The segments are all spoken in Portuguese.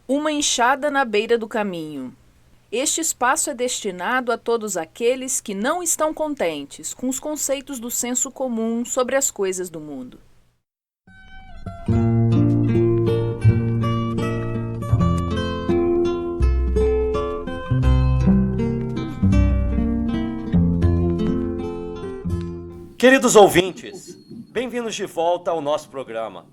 Uma enxada na beira do caminho. Este espaço é destinado a todos aqueles que não estão contentes com os conceitos do senso comum sobre as coisas do mundo. Queridos ouvintes, bem-vindos de volta ao nosso programa.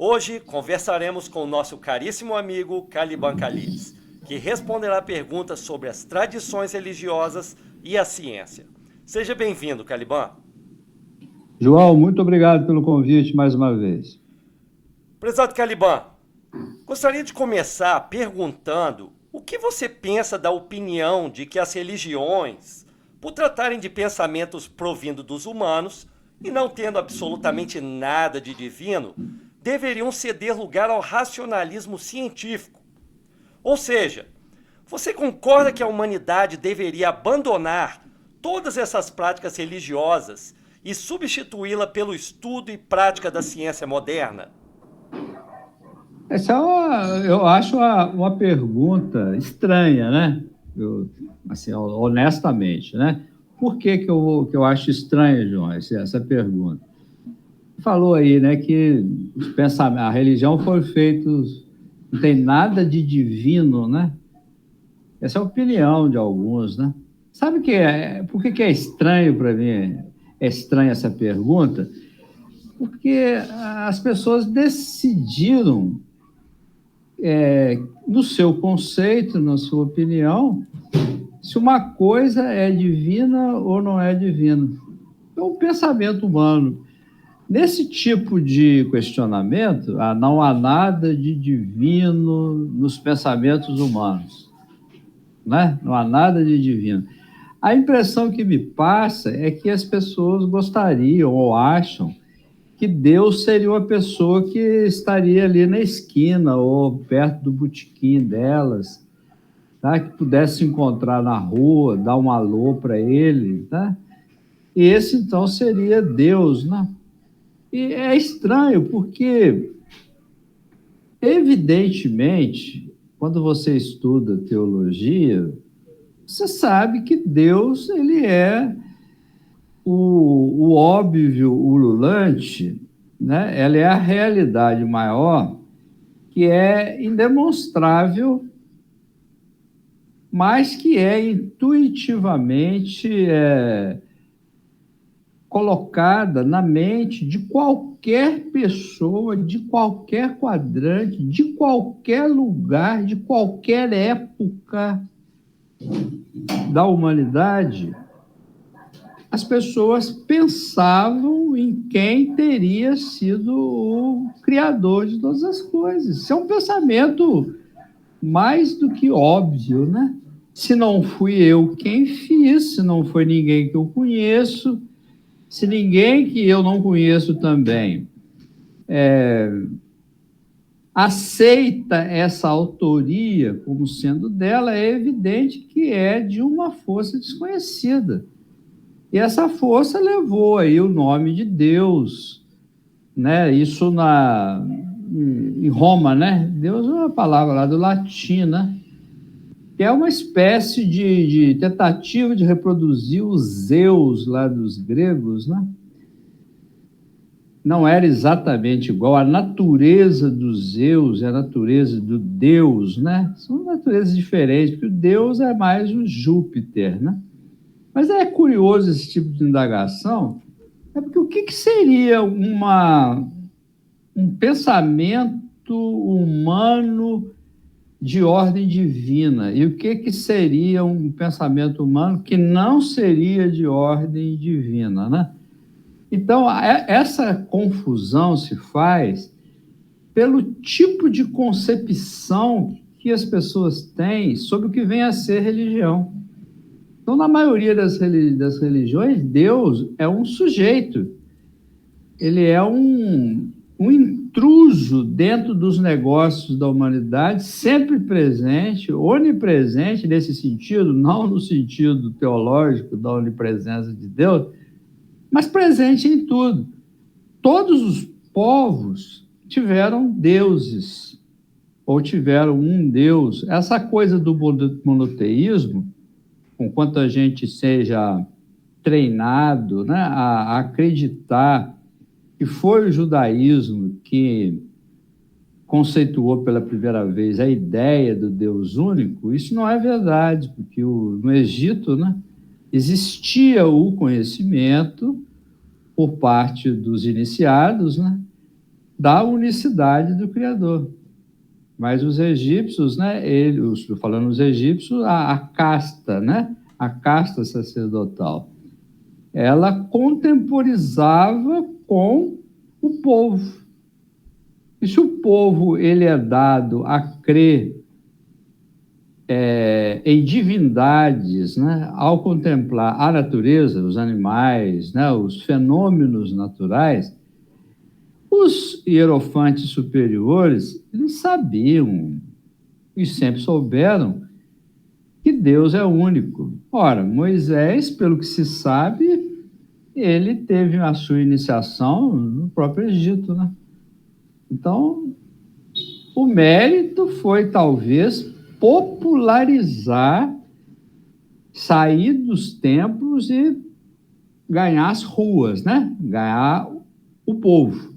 Hoje conversaremos com o nosso caríssimo amigo Caliban Calides, que responderá perguntas sobre as tradições religiosas e a ciência. Seja bem-vindo, Caliban. João, muito obrigado pelo convite mais uma vez. Prezado Caliban, gostaria de começar perguntando o que você pensa da opinião de que as religiões, por tratarem de pensamentos provindo dos humanos e não tendo absolutamente nada de divino, deveriam ceder lugar ao racionalismo científico. Ou seja, você concorda que a humanidade deveria abandonar todas essas práticas religiosas e substituí-la pelo estudo e prática da ciência moderna? Essa eu acho uma pergunta estranha, né? Assim, honestamente, né? Por que eu acho estranha, João, essa pergunta? Falou aí, né, que a religião foi feita, não tem nada de divino, né? Essa é a opinião de alguns, né? Sabe por que é estranho para mim? É estranha essa pergunta? Porque as pessoas decidiram, no seu conceito, na sua opinião, se uma coisa é divina ou não é divina. É um pensamento humano. Nesse tipo de questionamento, não há nada de divino nos pensamentos humanos, né? Não há nada de divino. A impressão que me passa é que as pessoas gostariam ou acham que Deus seria uma pessoa que estaria ali na esquina ou perto do botequim delas, tá? Que pudesse encontrar na rua, dar um alô para ele, tá? E esse, então, seria Deus, né? E é estranho, porque, evidentemente, quando você estuda teologia, você sabe que Deus, ele é o óbvio ululante, né? Ela é a realidade maior, que é indemonstrável, mas que é intuitivamente colocada na mente de qualquer pessoa, de qualquer quadrante, de qualquer lugar, de qualquer época da humanidade. As pessoas pensavam em quem teria sido o criador de todas as coisas. Isso é um pensamento mais do que óbvio, né? Se não fui eu quem fiz, se não foi ninguém que eu conheço, se ninguém que eu não conheço também aceita essa autoria como sendo dela, é evidente que é de uma força desconhecida. E essa força levou aí o nome de Deus, né? Isso em Roma, né? Deus é uma palavra lá do latim, né? Que é uma espécie de tentativa de reproduzir os Zeus lá dos gregos, né? Não era exatamente igual. A natureza dos Zeus e a natureza do Deus, né? São naturezas diferentes, porque o Deus é mais o Júpiter, né? Mas é curioso esse tipo de indagação, porque o que seria um pensamento humano de ordem divina? E o que seria um pensamento humano que não seria de ordem divina, né? Então, essa confusão se faz pelo tipo de concepção que as pessoas têm sobre o que vem a ser religião. Então, na maioria das religiões, Deus é um sujeito. Ele é um intruso dentro dos negócios da humanidade, sempre presente, onipresente nesse sentido, não no sentido teológico da onipresença de Deus, mas presente em tudo. Todos os povos tiveram deuses, ou tiveram um Deus. Essa coisa do monoteísmo, com quanto a gente seja treinado, né, a acreditar que foi o judaísmo que conceituou pela primeira vez a ideia do Deus único, isso não é verdade, porque no Egito, né, existia o conhecimento por parte dos iniciados, né, da unicidade do Criador. Mas os egípcios, né, falando os egípcios, a casta, né, a casta sacerdotal, ela contemporizava com o povo. E se o povo ele é dado a crer em divindades, né, ao contemplar a natureza, os animais, né, os fenômenos naturais, os hierofantes superiores, eles sabiam e sempre souberam que Deus é único. Ora, Moisés, pelo que se sabe, ele teve a sua iniciação no próprio Egito, né? Então, o mérito foi, talvez, popularizar, sair dos templos e ganhar as ruas, né? Ganhar o povo.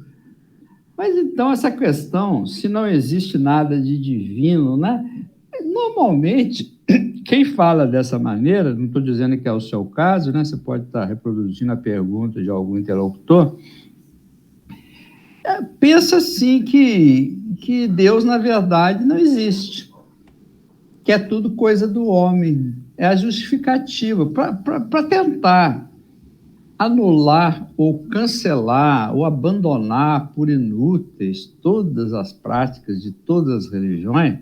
Mas, então, essa questão, se não existe nada de divino, né? Normalmente, quem fala dessa maneira, não estou dizendo que é o seu caso, né? Você pode estar reproduzindo a pergunta de algum interlocutor, pensa assim que Deus, na verdade, não existe, que é tudo coisa do homem. É a justificativa para tentar anular ou cancelar ou abandonar por inúteis todas as práticas de todas as religiões.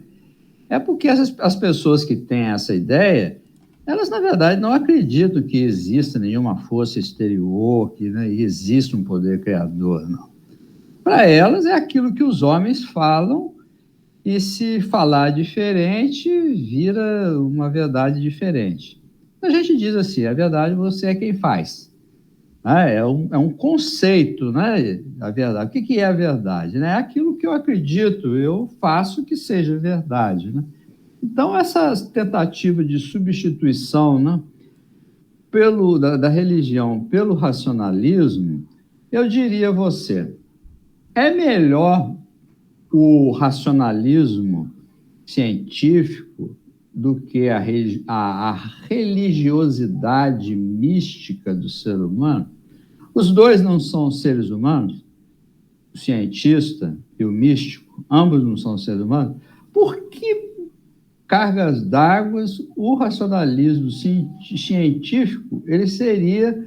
É porque as pessoas que têm essa ideia, elas, na verdade, não acreditam que exista nenhuma força exterior, que, né, existe um poder criador, não. Para elas é aquilo que os homens falam, e se falar diferente, vira uma verdade diferente. A gente diz assim, a verdade você é quem faz. É um conceito, né? A verdade. O que é a verdade? É aquilo que eu acredito, eu faço que seja verdade, né? Então, essa tentativa de substituição, né, da religião pelo racionalismo, eu diria a você, é melhor o racionalismo científico do que a religiosidade mística do ser humano? Os dois não são seres humanos? O cientista e o místico, ambos não são seres humanos? Por que cargas d'água o racionalismo científico ele seria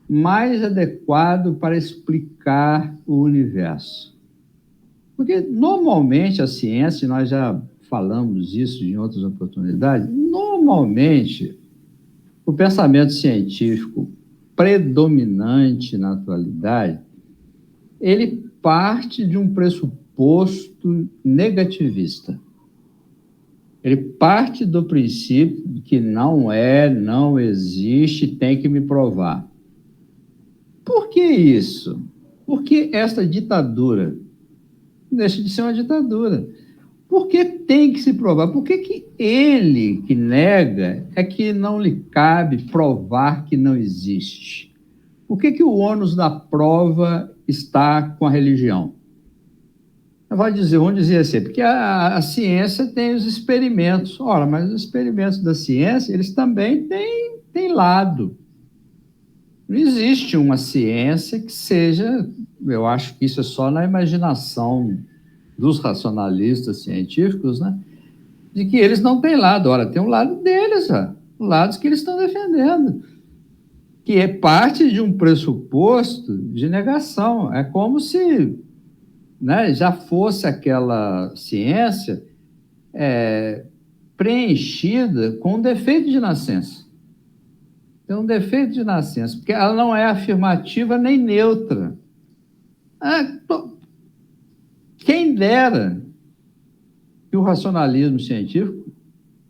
mais adequado para explicar o universo? Porque, normalmente, a ciência, e nós já falamos isso em outras oportunidades, normalmente, o pensamento científico predominante na atualidade, ele parte de um pressuposto negativista. Ele parte do princípio de que não existe, tem que me provar. Por que isso? Porque essa ditadura deixa de ser uma ditadura. Por que tem que se provar? Por que ele que nega é que não lhe cabe provar que não existe? Por que o ônus da prova está com a religião? Vamos dizer assim, porque a ciência tem os experimentos. Ora, mas os experimentos da ciência, eles também têm lado. Não existe uma ciência que seja, eu acho que isso é só na imaginação dos racionalistas científicos, né? De que eles não têm lado. Ora, tem um lado deles, lados que eles estão defendendo, que é parte de um pressuposto de negação. É como se, né, já fosse aquela ciência preenchida com um defeito de nascença. Tem um defeito de nascença, porque ela não é afirmativa nem neutra. Quem dera que o racionalismo científico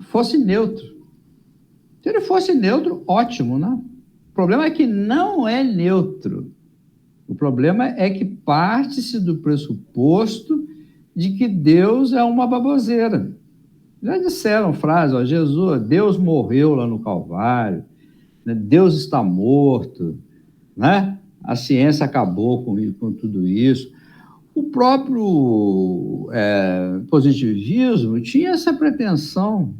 fosse neutro. Se ele fosse neutro, ótimo, né? O problema é que não é neutro. O problema é que parte-se do pressuposto de que Deus é uma baboseira. Já disseram frase, ó, Deus morreu lá no Calvário, né? Deus está morto, né? A ciência acabou com tudo isso. O próprio positivismo tinha essa pretensão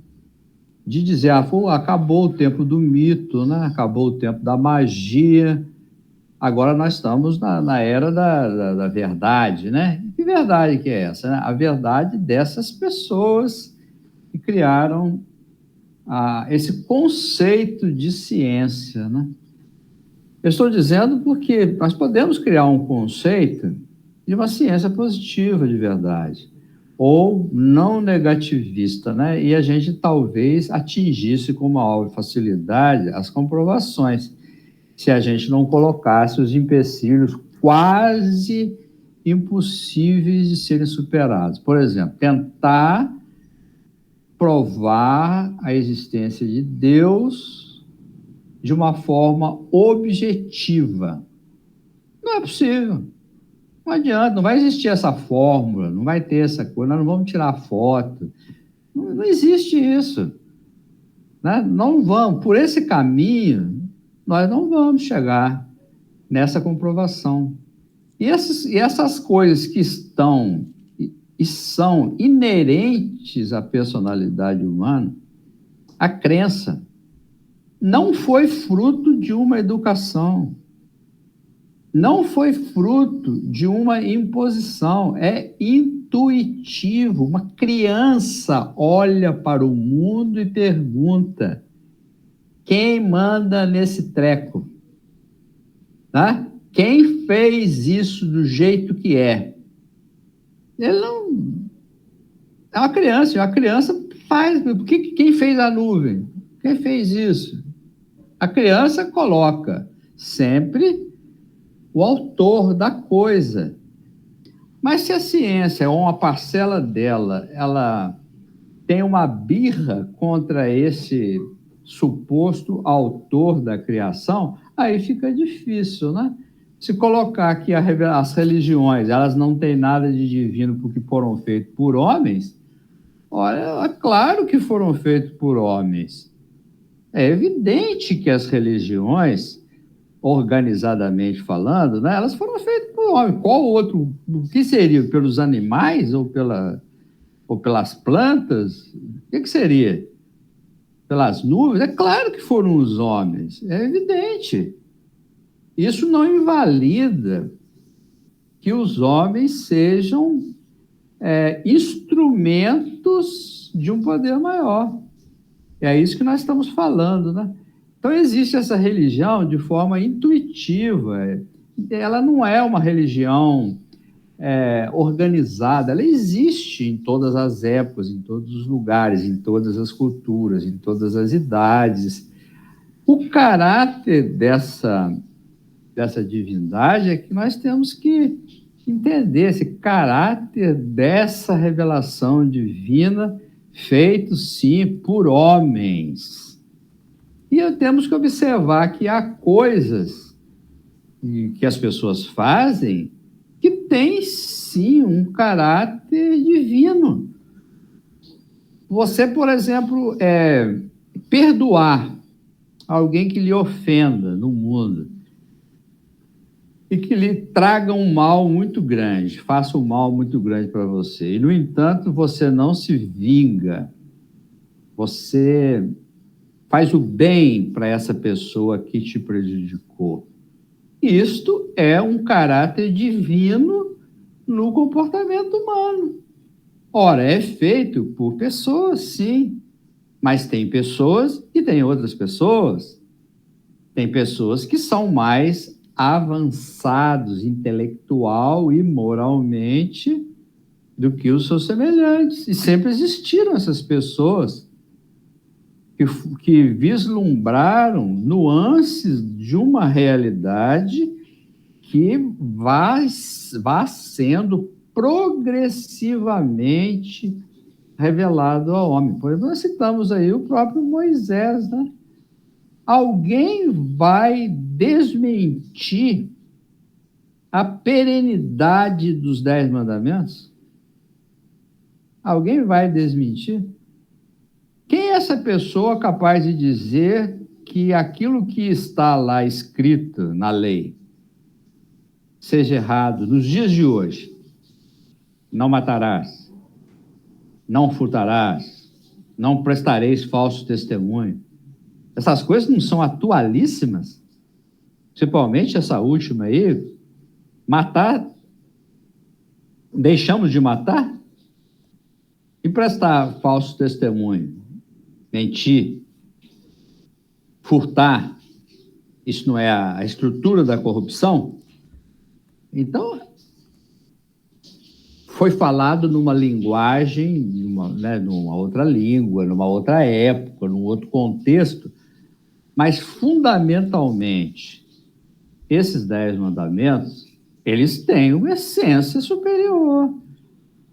de dizer, acabou o tempo do mito, né? Acabou o tempo da magia, agora nós estamos na era da verdade, né? Que verdade que é essa, né? A verdade dessas pessoas que criaram esse conceito de ciência, né? Eu estou dizendo porque nós podemos criar um conceito de uma ciência positiva de verdade, ou não negativista, né? E a gente talvez atingisse com maior facilidade as comprovações, se a gente não colocasse os empecilhos quase impossíveis de serem superados. Por exemplo, tentar provar a existência de Deus de uma forma objetiva. Não é possível. Não adianta, não vai existir essa fórmula, não vai ter essa coisa, nós não vamos tirar foto. Não existe isso. Né? Não vamos, por esse caminho, nós não vamos chegar nessa comprovação. E essas coisas que estão e são inerentes à personalidade humana, a crença não foi fruto de uma educação, não foi fruto de uma imposição, é intuitivo. Uma criança olha para o mundo e pergunta: quem manda nesse treco? Tá? Quem fez isso do jeito que é? Ele não... É uma criança faz... Quem fez a nuvem? Quem fez isso? A criança coloca sempre o autor da coisa. Mas se a ciência, ou uma parcela dela, ela tem uma birra contra esse suposto autor da criação, aí fica difícil, né? Se colocar que as religiões, elas não têm nada de divino porque foram feitas por homens, olha, é claro que foram feitas por homens. É evidente que as religiões, organizadamente falando, né, elas foram feitas por homens. Qual outro? O que seria? Pelos animais ou pelas plantas? O que seria? Pelas nuvens? É claro que foram os homens. É evidente. Isso não invalida que os homens sejam instrumentos de um poder maior. É isso que nós estamos falando, né? Então, existe essa religião de forma intuitiva. Ela não é uma religião organizada. Ela existe em todas as épocas, em todos os lugares, em todas as culturas, em todas as idades. O caráter dessa divindade é que nós temos que entender esse caráter dessa revelação divina feito, sim, por homens. E temos que observar que há coisas que as pessoas fazem que têm, sim, um caráter divino. Você, por exemplo, perdoar alguém que lhe ofenda no mundo e que lhe traga um mal muito grande, faça um mal muito grande para você. E, no entanto, você não se vinga. Você faz o bem para essa pessoa que te prejudicou. Isto é um caráter divino no comportamento humano. Ora, é feito por pessoas, sim, mas tem pessoas e tem outras pessoas. Tem pessoas que são mais avançados intelectual e moralmente do que os seus semelhantes. E sempre existiram essas pessoas que vislumbraram nuances de uma realidade que vai sendo progressivamente revelado ao homem. Por exemplo, nós citamos aí o próprio Moisés, né? Alguém vai desmentir a perenidade dos 10 mandamentos? Alguém vai desmentir? Quem é essa pessoa capaz de dizer que aquilo que está lá escrito na lei seja errado nos dias de hoje? Não matarás, não furtarás, não prestareis falso testemunho. Essas coisas não são atualíssimas? Principalmente essa última aí, matar, deixamos de matar? E prestar falso testemunho, mentir, furtar, isso não é a estrutura da corrupção? Então, foi falado numa linguagem, numa outra língua, numa outra época, num outro contexto, mas fundamentalmente, esses 10 mandamentos, eles têm uma essência superior.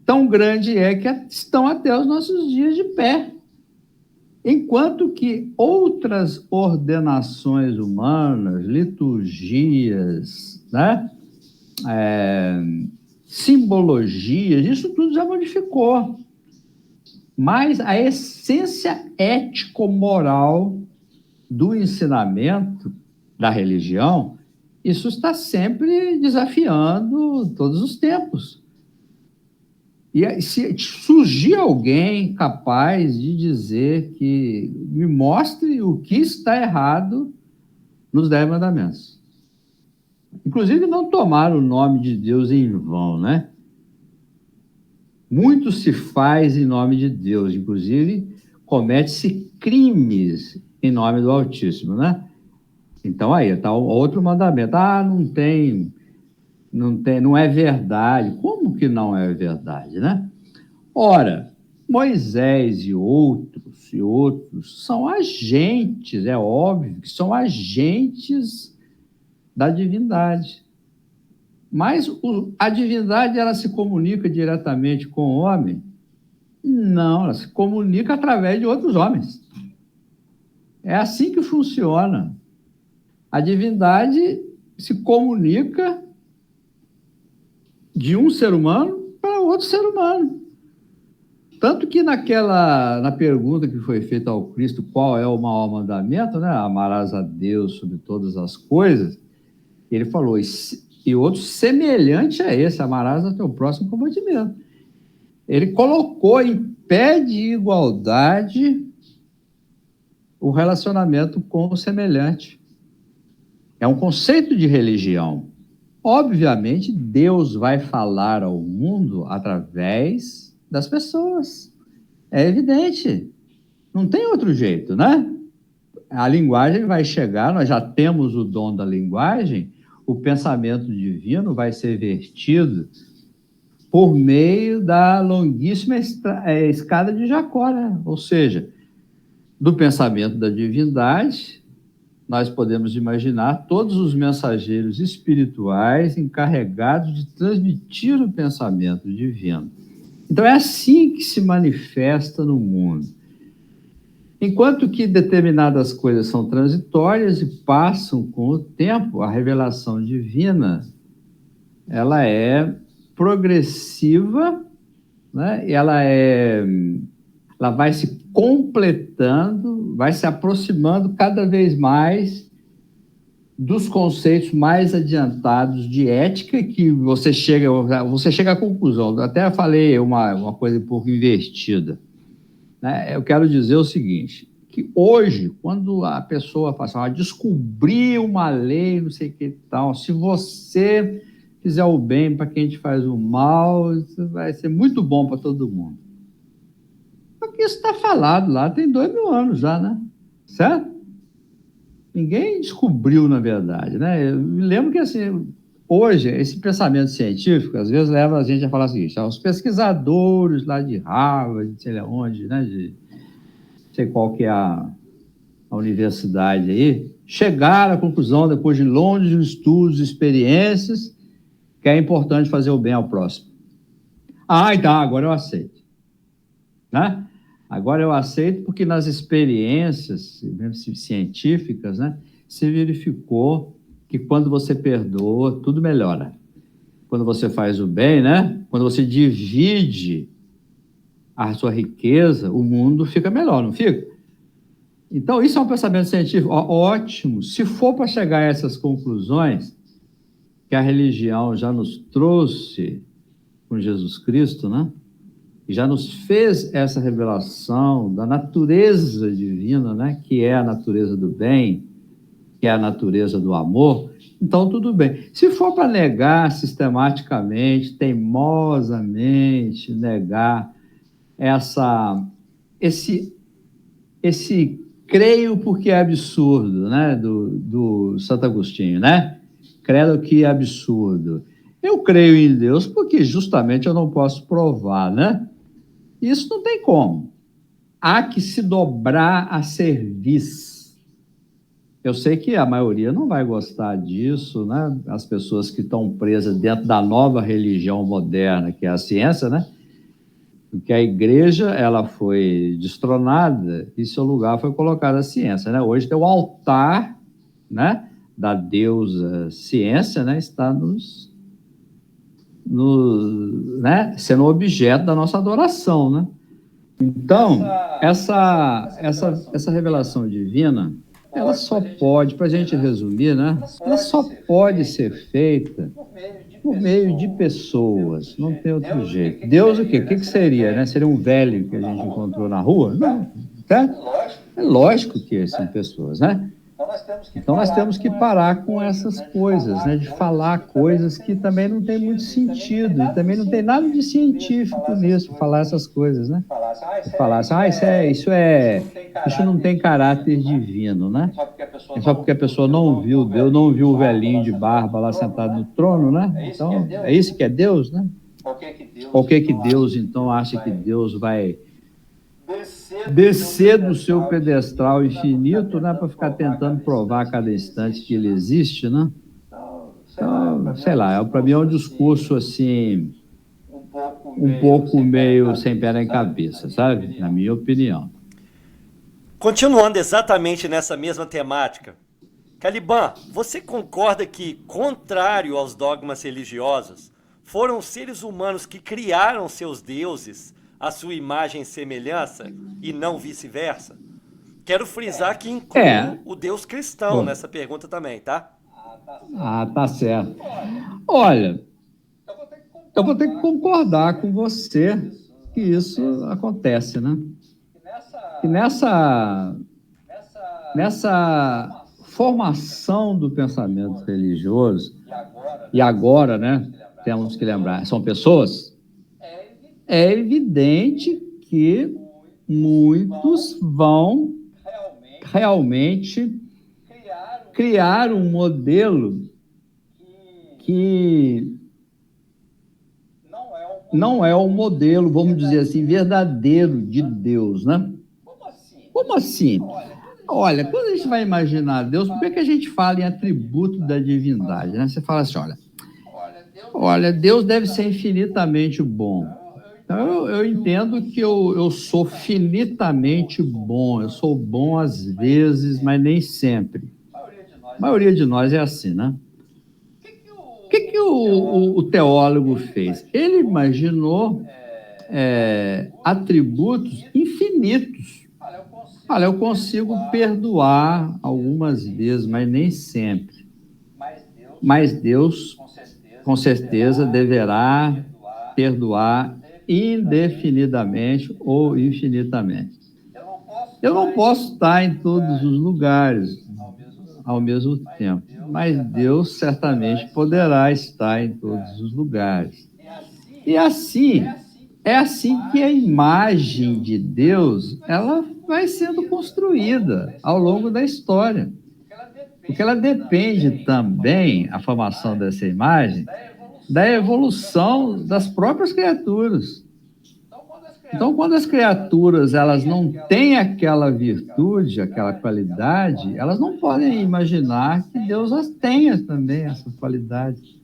Tão grande é que estão até os nossos dias de pé. Enquanto que outras ordenações humanas, liturgias, né? Simbologias, isso tudo já modificou. Mas a essência ético-moral do ensinamento da religião, isso está sempre desafiando todos os tempos. E se surgir alguém capaz de dizer que me mostre o que está errado nos 10 mandamentos. Inclusive, não tomar o nome de Deus em vão, né? Muito se faz em nome de Deus, inclusive comete-se crimes em nome do Altíssimo, né? Então, aí está outro mandamento. Não é verdade. Como que não é verdade, né? Ora, Moisés e outros são agentes, é óbvio que são agentes da divindade. Mas a divindade, ela se comunica diretamente com o homem? Não, ela se comunica através de outros homens. É assim que funciona. A divindade se comunica de um ser humano para outro ser humano. Tanto que na pergunta que foi feita ao Cristo, qual é o maior mandamento, né? Amarás a Deus sobre todas as coisas, ele falou, e outro semelhante a esse, amarás a teu próximo como a ti mesmo. Ele colocou em pé de igualdade o relacionamento com o semelhante. É um conceito de religião. Obviamente, Deus vai falar ao mundo através das pessoas. É evidente. Não tem outro jeito, né? A linguagem vai chegar, nós já temos o dom da linguagem, o pensamento divino vai ser vertido por meio da longuíssima escada de Jacó, né? Ou seja, do pensamento da divindade, nós podemos imaginar todos os mensageiros espirituais encarregados de transmitir o pensamento divino. Então, é assim que se manifesta no mundo. Enquanto que determinadas coisas são transitórias e passam com o tempo, a revelação divina, ela é progressiva, né? Ela vai se completando, vai se aproximando cada vez mais dos conceitos mais adiantados de ética, que você chega à conclusão. Até falei uma coisa um pouco invertida, né? Eu quero dizer o seguinte, que hoje, quando a pessoa fala assim, descobrir uma lei, não sei o que tal, se você fizer o bem para quem te faz o mal, isso vai ser muito bom para todo mundo. Porque isso está falado lá, tem 2000 anos já, né? Certo? Ninguém descobriu, na verdade, né? Eu me lembro que, assim, hoje, esse pensamento científico, às vezes, leva a gente a falar o seguinte, os pesquisadores lá de Harvard, de sei lá onde, né? De sei qual que é a universidade aí, chegaram à conclusão, depois de longos estudos, experiências, que é importante fazer o bem ao próximo. Então, agora eu aceito. Né? Agora eu aceito porque nas experiências científicas, né, se verificou que quando você perdoa, tudo melhora. Quando você faz o bem, né, quando você divide a sua riqueza, o mundo fica melhor, não fica? Então, isso é um pensamento científico ótimo. Se for para chegar a essas conclusões que a religião já nos trouxe com Jesus Cristo, né? E já nos fez essa revelação da natureza divina, né? Que é a natureza do bem, que é a natureza do amor, então tudo bem. Se for para negar sistematicamente, teimosamente, negar esse creio porque é absurdo, né? Do Santo Agostinho, né? Credo que é absurdo. Eu creio em Deus porque justamente eu não posso provar, né? Isso não tem como. Há que se dobrar a serviço. Eu sei que a maioria não vai gostar disso, né? As pessoas que estão presas dentro da nova religião moderna, que é a ciência, né? Porque a igreja, ela foi destronada e seu lugar foi colocado a ciência, né? Hoje tem o altar, né, da deusa ciência, né? Está né, sendo objeto da nossa adoração, né? Então, essa revelação divina, ela só pode, para a gente resumir, né? Ela só pode ser feita por meio de pessoas, não tem outro jeito. Deus o quê? O que seria, né? Seria um velho que a gente encontrou na rua? Não, tá? É lógico que são pessoas, né? Então nós temos que parar com essas coisas, né? De falar coisas que também não tem muito sentido, e também não tem nada de científico nisso, falar essas coisas, né? Falar assim, isso não tem caráter divino, né? É só porque a pessoa não viu Deus, não viu o velhinho de barba lá sentado no trono, né? Então, é isso que é Deus, né? Por que Deus, então, acha que Deus vai descer do seu pedestal infinito, né, para ficar tentando provar a cada instante que ele existe, né? Então, sei lá, para mim é um discurso assim, um pouco meio sem pé nem cabeça, sabe? Na minha opinião. Continuando exatamente nessa mesma temática, Caliban, você concorda que, contrário aos dogmas religiosos, foram os seres humanos que criaram seus deuses à sua imagem e semelhança, e não vice-versa? Quero frisar que inclui o Deus cristão nessa pergunta também, tá? Ah, tá certo. Olha, eu vou ter que concordar com você que isso acontece, né? Que nessa formação do pensamento religioso, e agora, né, temos que lembrar, são pessoas, é evidente que muitos vão realmente criar um modelo que não é o modelo, vamos dizer assim, verdadeiro de Deus, né? Como assim? Olha, quando a gente vai imaginar Deus, por que a gente fala em atributo da divindade, né? Você fala assim, olha, Deus deve ser infinitamente bom. Então, eu entendo que eu sou finitamente bom, eu sou bom às vezes, mas nem sempre. A maioria de nós é assim, né? O que o teólogo fez? Ele imaginou atributos infinitos. Olha, eu consigo perdoar algumas vezes, mas nem sempre. Mas Deus, com certeza, deverá perdoar indefinidamente ou infinitamente. Eu não posso estar em todos os lugares ao mesmo tempo, mas Deus certamente poderá estar em todos os lugares. E assim, é assim que a imagem de Deus, ela vai sendo construída ao longo da história. Porque ela depende também, a formação dessa imagem, da evolução das próprias criaturas. Então, quando as criaturas elas não têm aquela virtude, aquela qualidade, elas não podem imaginar que Deus as tenha também, essa qualidade.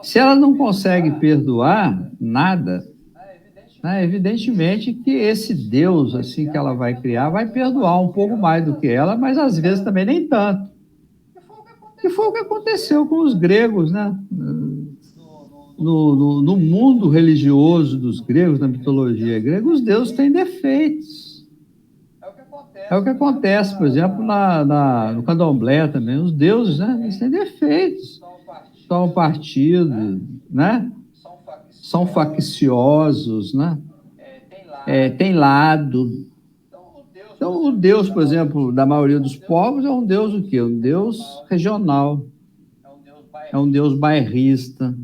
Se ela não consegue perdoar nada, né, evidentemente que esse Deus assim que ela vai criar vai perdoar um pouco mais do que ela, mas às vezes também nem tanto. E foi o que aconteceu com os gregos, né? no mundo religioso dos gregos, na mitologia grega, os deuses têm defeitos. É o que acontece, por exemplo, no candomblé também. Os deuses, né, eles têm defeitos. São partidos, né? São facciosos, né? Tem lado. Então, o Deus, por exemplo, da maioria dos povos é um Deus o quê? Um Deus regional. É um Deus bairrista.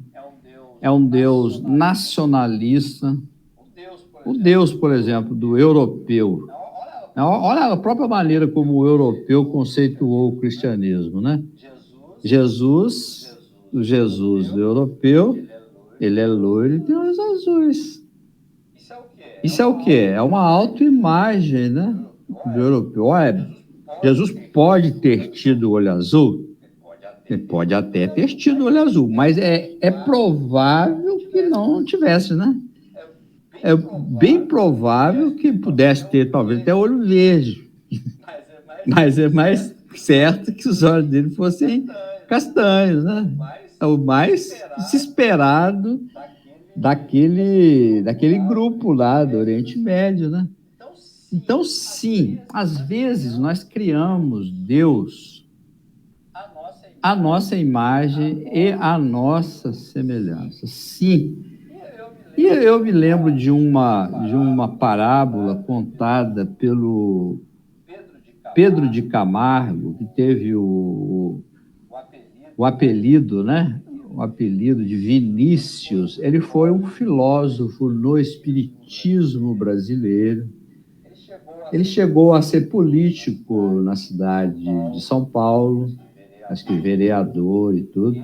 É um Deus nacionalista. O Deus, por exemplo, do europeu. Olha a própria maneira como o europeu conceituou o cristianismo, né? O Jesus do europeu, ele é loiro e tem olhos azuis. Isso é o quê? É uma autoimagem, né, do europeu. Olha, Jesus pode ter tido olho azul? Ele pode até ter tido olho azul, mas é provável que não tivesse, né? É bem provável que pudesse ter, talvez, até olho verde. Mas é mais certo que os olhos dele fossem castanhos, né? É o mais desesperado daquele grupo lá do Oriente Médio, né? Então, sim, às vezes nós criamos Deus à nossa imagem e à nossa semelhança. Sim. E eu me lembro de uma parábola contada pelo Pedro de Camargo, que teve o apelido, né? O apelido de Vinícius. Ele foi um filósofo no espiritismo brasileiro. Ele chegou a ser político na cidade de São Paulo, acho que vereador e tudo.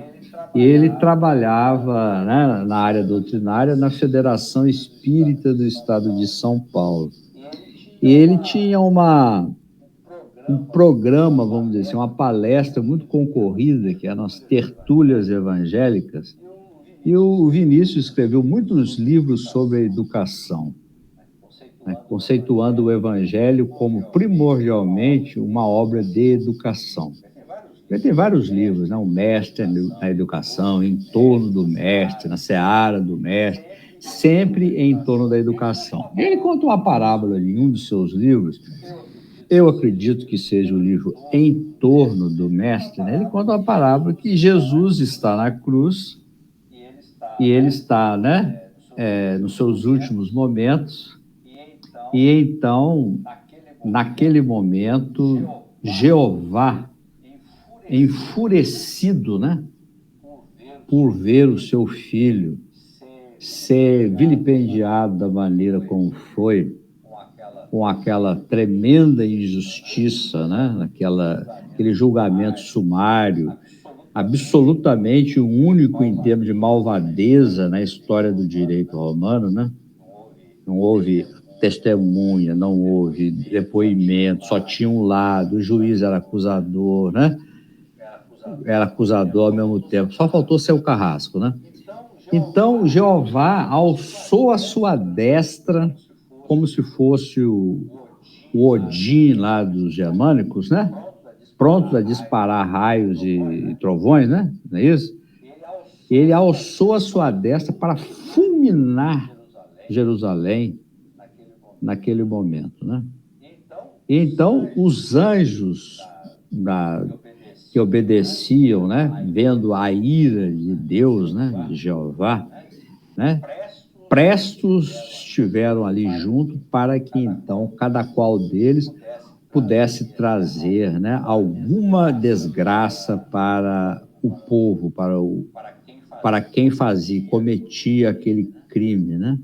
E ele trabalhava, né, na área doutrinária na Federação Espírita do Estado de São Paulo. E ele tinha um programa, vamos dizer assim, uma palestra muito concorrida, que eram as tertúlias evangélicas, e o Vinícius escreveu muitos livros sobre a educação, né, conceituando o evangelho como primordialmente uma obra de educação. Ele tem vários livros, né? O Mestre na Educação, Em Torno do Mestre, Na Seara do Mestre, sempre em torno da educação. Ele conta uma parábola em um dos seus livros, eu acredito que seja o livro Em Torno do Mestre, né? Ele conta uma parábola que Jesus está na cruz e ele está, né, nos seus últimos momentos, e então, naquele momento, Jeová, enfurecido, né, por ver o seu filho ser vilipendiado da maneira como foi, com aquela tremenda injustiça, né, aquele julgamento sumário, absolutamente único em termos de malvadeza na história do direito romano, né? Não houve testemunha, não houve depoimento, só tinha um lado, o juiz era acusador, né? Era acusador ao mesmo tempo, só faltou ser o carrasco, né? Então, Jeová alçou a sua destra, como se fosse o Odin lá dos germânicos, né? Pronto a disparar raios e trovões, né? Não é isso? Ele alçou a sua destra para fulminar Jerusalém naquele momento, né? Então, os anjos que obedeciam, né, vendo a ira de Deus, né, de Jeová, né, prestos estiveram ali junto para que então cada qual deles pudesse trazer, né, alguma desgraça para o povo, para quem cometia aquele crime, né?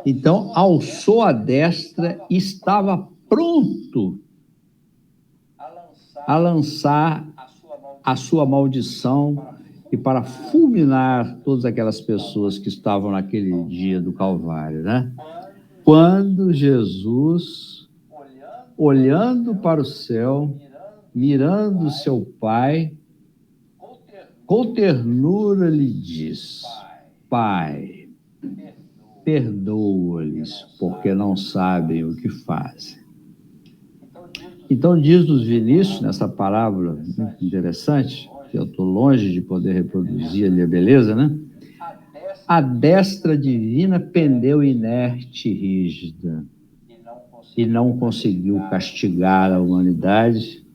Então, alçou a destra e estava pronto a lançar a sua maldição e para fulminar todas aquelas pessoas que estavam naquele dia do Calvário, né? Quando Jesus, olhando para o céu, mirando seu Pai, com ternura lhe diz: Pai, perdoa-lhes, porque não sabem o que fazem. Então, diz-nos Vinícius, nessa parábola muito interessante, que eu estou longe de poder reproduzir ali a beleza, né? A destra divina pendeu inerte e rígida e não conseguiu castigar a humanidade,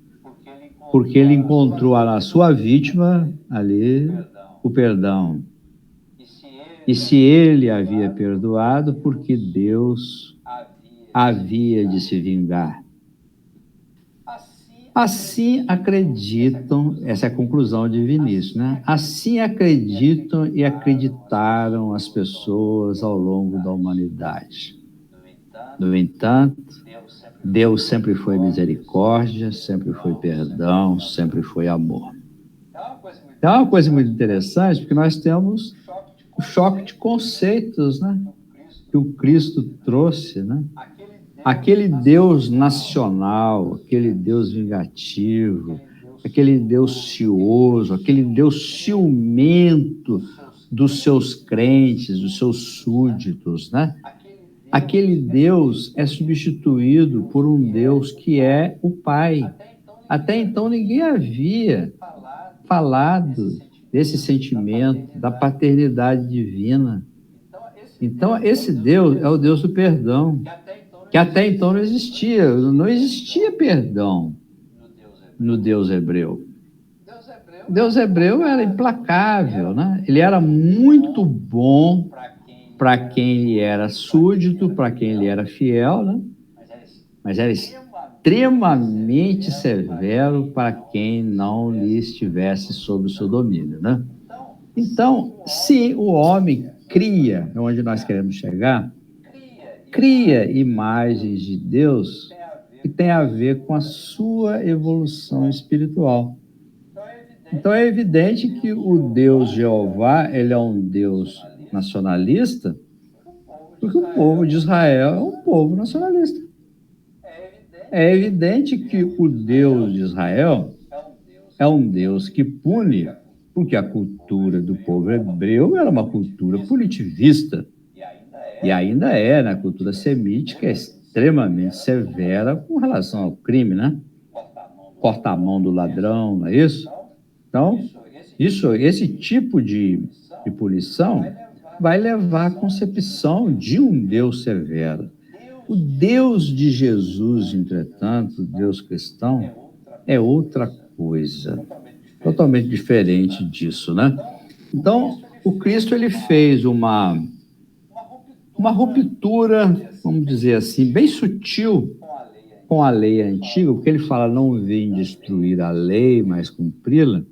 porque ele encontrou na sua vítima ali o perdão. E se ele havia perdoado, porque Deus havia de se vingar. Assim acreditam, essa é a conclusão de Vinícius, né? Assim acreditam e acreditaram as pessoas ao longo da humanidade. No entanto, Deus sempre foi misericórdia, sempre foi perdão, sempre foi amor. É uma coisa muito interessante, porque nós temos o choque de conceitos, né? Que o Cristo trouxe, né? Aquele Deus nacional, aquele Deus vingativo, aquele Deus cioso, aquele Deus ciumento dos seus crentes, dos seus súditos, né? Aquele Deus é substituído por um Deus que é o Pai. Até então ninguém havia falado desse sentimento, da paternidade divina. Então, esse Deus é o Deus do perdão, que até então não existia perdão no Deus hebreu. O Deus hebreu era implacável, né? Ele era muito bom para quem ele era súdito, para quem ele era fiel, né? Mas era extremamente severo para quem não lhe estivesse sob o seu domínio, né? Então, se o homem cria, é onde nós queremos chegar, cria imagens de Deus que tem a ver com a sua evolução espiritual. Então é evidente que o Deus Jeová, ele é um Deus nacionalista, porque o povo de Israel é um povo nacionalista. É evidente que o Deus de Israel é um Deus que pune, porque a cultura do povo hebreu era uma cultura punitivista. E ainda é, na cultura semítica, é extremamente severa com relação ao crime, né? Corta a mão do ladrão, não é isso? Então, esse tipo de punição vai levar à concepção de um Deus severo. O Deus de Jesus, entretanto, o Deus cristão, é outra coisa, totalmente diferente disso, né? Então, o Cristo, ele fez uma ruptura, vamos dizer assim, bem sutil com a lei antiga, porque ele fala, não vim destruir a lei, mas cumpri-la.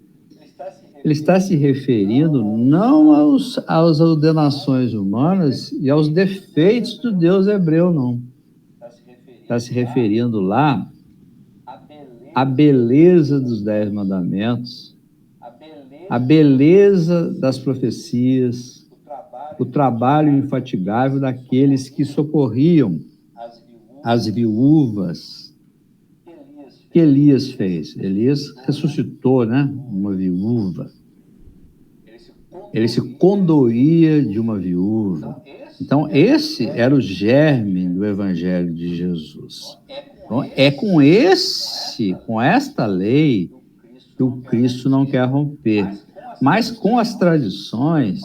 Ele está se referindo não às ordenações humanas e aos defeitos do Deus hebreu, não. Está se referindo lá à beleza dos 10 mandamentos, à beleza das profecias, o trabalho infatigável daqueles que socorriam as viúvas que Elias fez. Elias ressuscitou, né? Uma viúva. Ele se condoía de uma viúva. Então, esse era o germe do Evangelho de Jesus. Então, é com esta lei que o Cristo não quer romper. Mas com as tradições,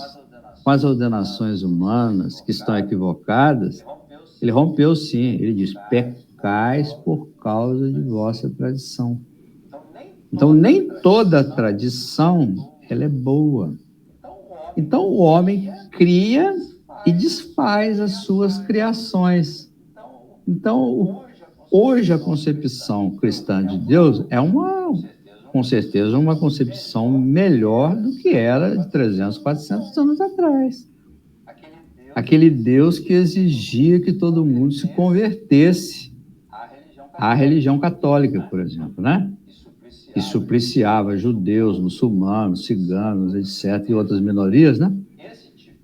com as ordenações humanas que estão equivocadas, ele rompeu sim. Ele diz, pecais por causa de vossa tradição. Então, nem toda tradição ela é boa. Então, o homem cria e desfaz as suas criações. Então, hoje a concepção cristã de Deus é com certeza, uma concepção melhor do que era de 300, 400 anos atrás. Aquele Deus que exigia que todo mundo se convertesse à religião católica, por exemplo, né? Que supliciava judeus, muçulmanos, ciganos, etc., e outras minorias, né?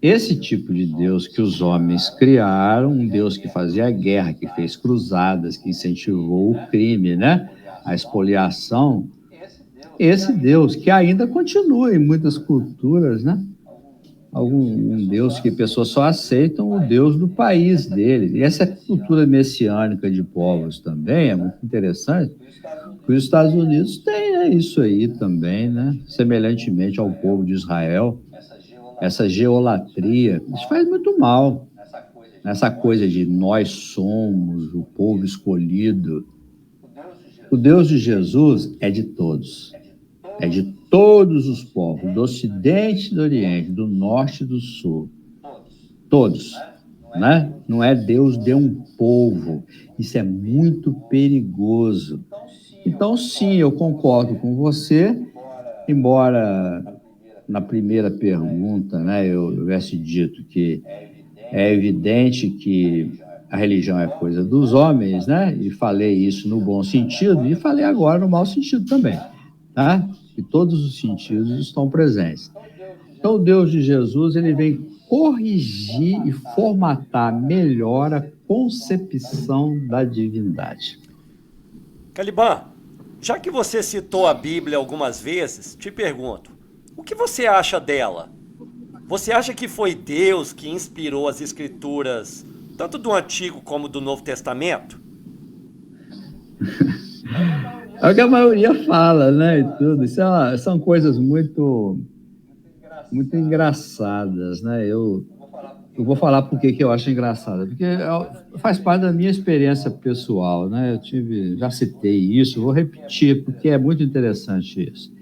Esse tipo de Deus que os homens criaram, um Deus que fazia guerra, que fez cruzadas, que incentivou o crime, né? A expoliação, esse Deus que ainda continua em muitas culturas, né? Um Deus que pessoas só aceitam o Deus do país dele. E essa cultura messiânica de povos também é muito interessante. Os Estados Unidos têm isso aí também, né? Semelhantemente ao povo de Israel, essa geolatria, isso faz muito mal. Essa coisa de nós somos o povo escolhido. O Deus de Jesus é de todos. É de todos os povos, do Ocidente e do Oriente, do Norte e do Sul. Todos. Né? Não é Deus de um povo. Isso é muito perigoso. Então, sim, eu concordo com você, embora na primeira pergunta, né, eu tivesse dito que é evidente que a religião é coisa dos homens, né? E falei isso no bom sentido e falei agora no mau sentido também, tá? E todos os sentidos estão presentes. Então, o Deus de Jesus, ele vem corrigir e formatar melhor a concepção da divindade. Caliban, já que você citou a Bíblia algumas vezes, te pergunto, o que você acha dela? Você acha que foi Deus que inspirou as escrituras, tanto do Antigo como do Novo Testamento? É o que a maioria fala, né? E tudo. São coisas muito engraçadas, né? Eu vou falar por que eu acho engraçada, porque faz parte da minha experiência pessoal, né? Já citei isso, vou repetir, porque é muito interessante isso.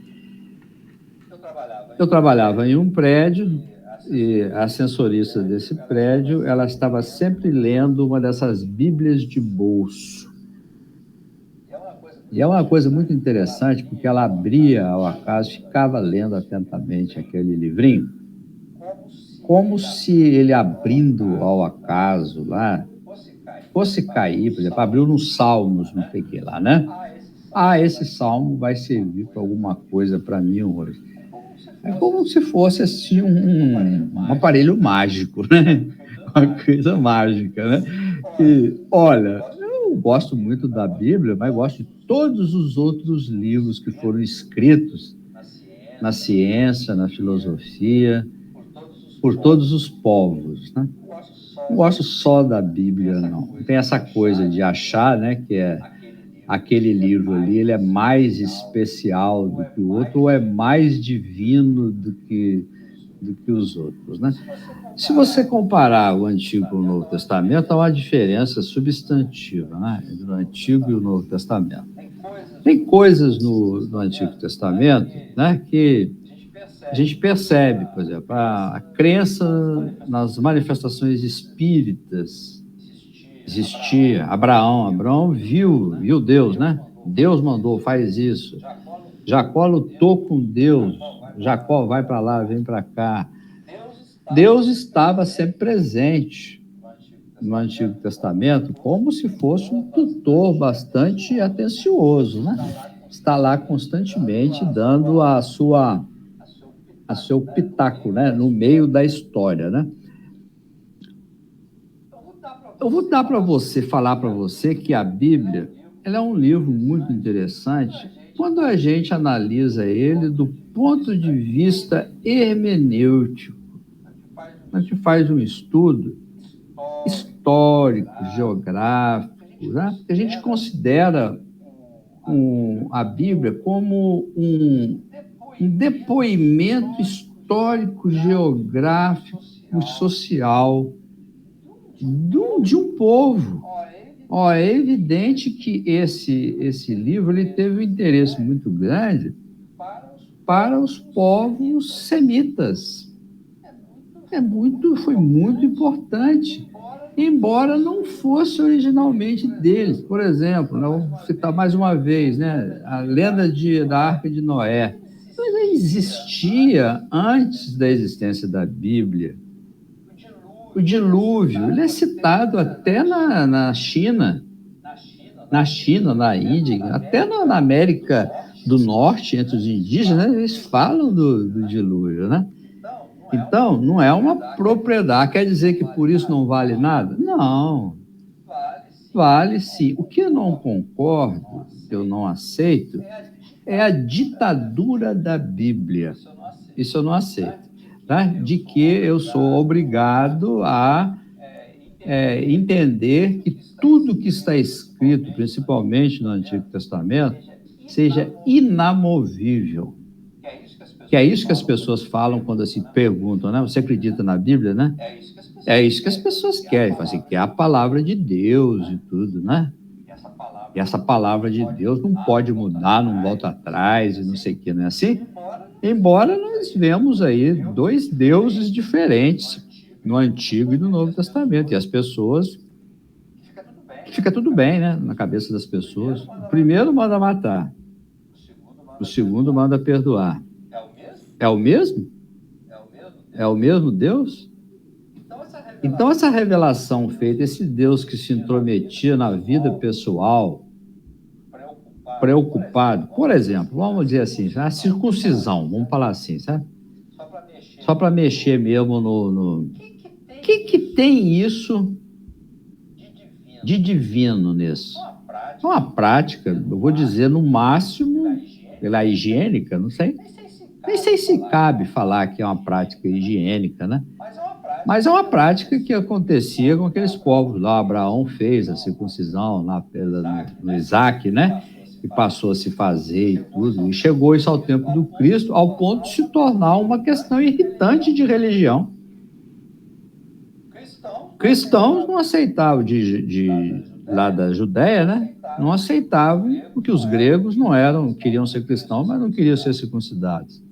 Eu trabalhava em um prédio e a ascensorista desse prédio, ela estava sempre lendo uma dessas Bíblias de bolso. E é uma coisa muito interessante, porque ela abria ao acaso, ficava lendo atentamente aquele livrinho, como se ele abrindo ao acaso lá, fosse cair, por exemplo, abriu nos Salmos, não sei o que lá, né? Esse salmo vai servir para alguma coisa para mim hoje. É como se fosse assim um aparelho mágico, né? Uma coisa mágica, né? E, olha, eu gosto muito da Bíblia, mas gosto de todos os outros livros que foram escritos na ciência, na filosofia, por todos os povos, né? Não gosto só da Bíblia, não. Tem essa coisa de achar, né, que aquele livro ali, ele é mais especial do que o outro, ou é mais divino do que os outros, né? Se você comparar o Antigo com o Novo Testamento, há uma diferença substantiva, né, entre o Antigo e o Novo Testamento. Tem coisas no Antigo Testamento, né, que a gente percebe, por exemplo, a crença nas manifestações espíritas existia. Abraão viu Deus, né? Deus mandou, faz isso. Jacó lutou com Deus. Jacó vai para lá, vem para cá. Deus estava sempre presente no Antigo Testamento, como se fosse um tutor bastante atencioso, né? Está lá constantemente dando a seu pitaco, né? No meio da história, né? Eu vou falar para você que a Bíblia, ela é um livro muito interessante quando a gente analisa ele do ponto de vista hermenêutico. A gente faz um estudo histórico, geográfico, né? A gente considera a Bíblia como um depoimento histórico, geográfico e social de um povo. É evidente que esse livro ele teve um interesse muito grande para os povos semitas. Foi muito importante, embora não fosse originalmente deles. Por exemplo, vou citar mais uma vez, né, a lenda da Arca de Noé. Ela existia antes da existência da Bíblia. O dilúvio, ele é citado até na China, na Índia, até na América do Norte, entre os indígenas, né, eles falam do dilúvio, né? Então, não é uma propriedade. Quer dizer que por isso não vale nada? Não. Vale sim. O que eu não concordo, eu não aceito, é a ditadura da Bíblia. Isso eu não aceito. Tá? De que eu sou obrigado a entender que tudo que está escrito, principalmente no Antigo Testamento, seja inamovível. Que é isso que as pessoas falam quando assim perguntam, né? Você acredita na Bíblia, né? É isso que as pessoas querem, falam assim, que é a palavra de Deus e tudo, né? E essa palavra de Deus não pode mudar, não volta atrás e não sei o que, não é assim? Embora nós vemos aí dois deuses diferentes no Antigo e no Novo Testamento, e as pessoas, fica tudo bem, né? Na cabeça das pessoas. O primeiro manda matar, o segundo manda perdoar. É o mesmo? É o mesmo Deus? Então, essa revelação feita, esse Deus que se intrometia na vida pessoal, preocupado, por exemplo, vamos dizer assim, a circuncisão, vamos falar assim, sabe? Só para mexer mesmo no... O que tem isso de divino nisso? É uma prática, eu vou dizer, no máximo, pela higiênica, não sei. Nem sei se cabe falar que é uma prática higiênica, né? Mas é uma prática que acontecia com aqueles povos lá. Abraão fez a circuncisão lá no Isaac, né? E passou a se fazer e tudo. E chegou isso ao tempo do Cristo, ao ponto de se tornar uma questão irritante de religião. Cristãos não aceitavam lá da Judéia, né? Não aceitavam, porque os gregos não eram, queriam ser cristãos, mas não queriam ser circuncidados.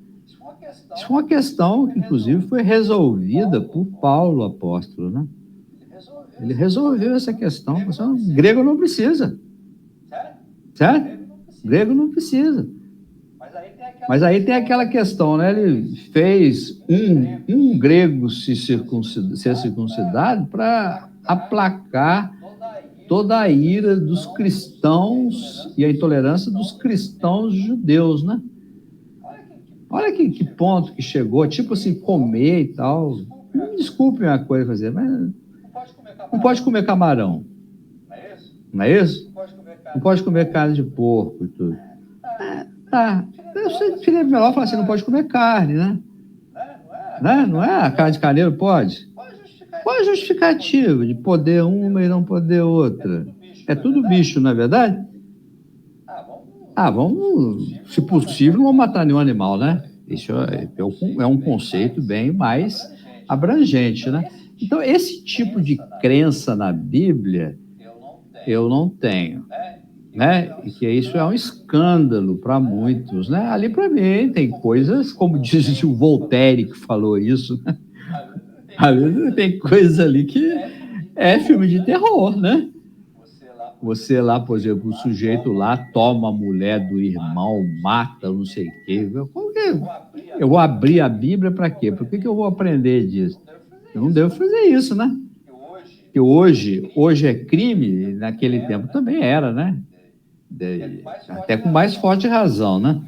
Isso foi uma questão que, inclusive, foi resolvida por Paulo, apóstolo, né? Ele resolveu essa questão. O grego não precisa. Certo? O grego não precisa. Mas aí tem aquela questão, né? Ele fez um grego ser circuncidado para aplacar toda a ira dos cristãos e a intolerância dos cristãos judeus, né? Olha que ponto que chegou, tipo assim, comer e tal. Me desculpe uma coisa fazer, mas não pode comer camarão. Não é isso? Não pode comer carne de porco e tudo. Tá. Seria melhor falar assim, não pode comer carne, né? Não é? A carne de carneiro pode? Qual a justificativa de poder uma e não poder outra? É tudo bicho, não é verdade? Vamos, se possível, não vamos matar nenhum animal, né? Isso é um conceito bem mais abrangente, né? Então, esse tipo de crença na Bíblia, eu não tenho, né? E que isso é um escândalo para muitos, né? Ali, para mim, tem coisas, como diz o Voltaire, que falou isso, né? Ali tem coisa ali que é filme de terror, né? Você lá, por exemplo, o sujeito lá toma a mulher do irmão, mata, não sei o quê. Eu vou abrir a Bíblia para quê? Por que eu vou aprender disso? Eu não devo fazer isso, né? Que hoje é crime, naquele tempo também era, né? Até com mais forte razão, né?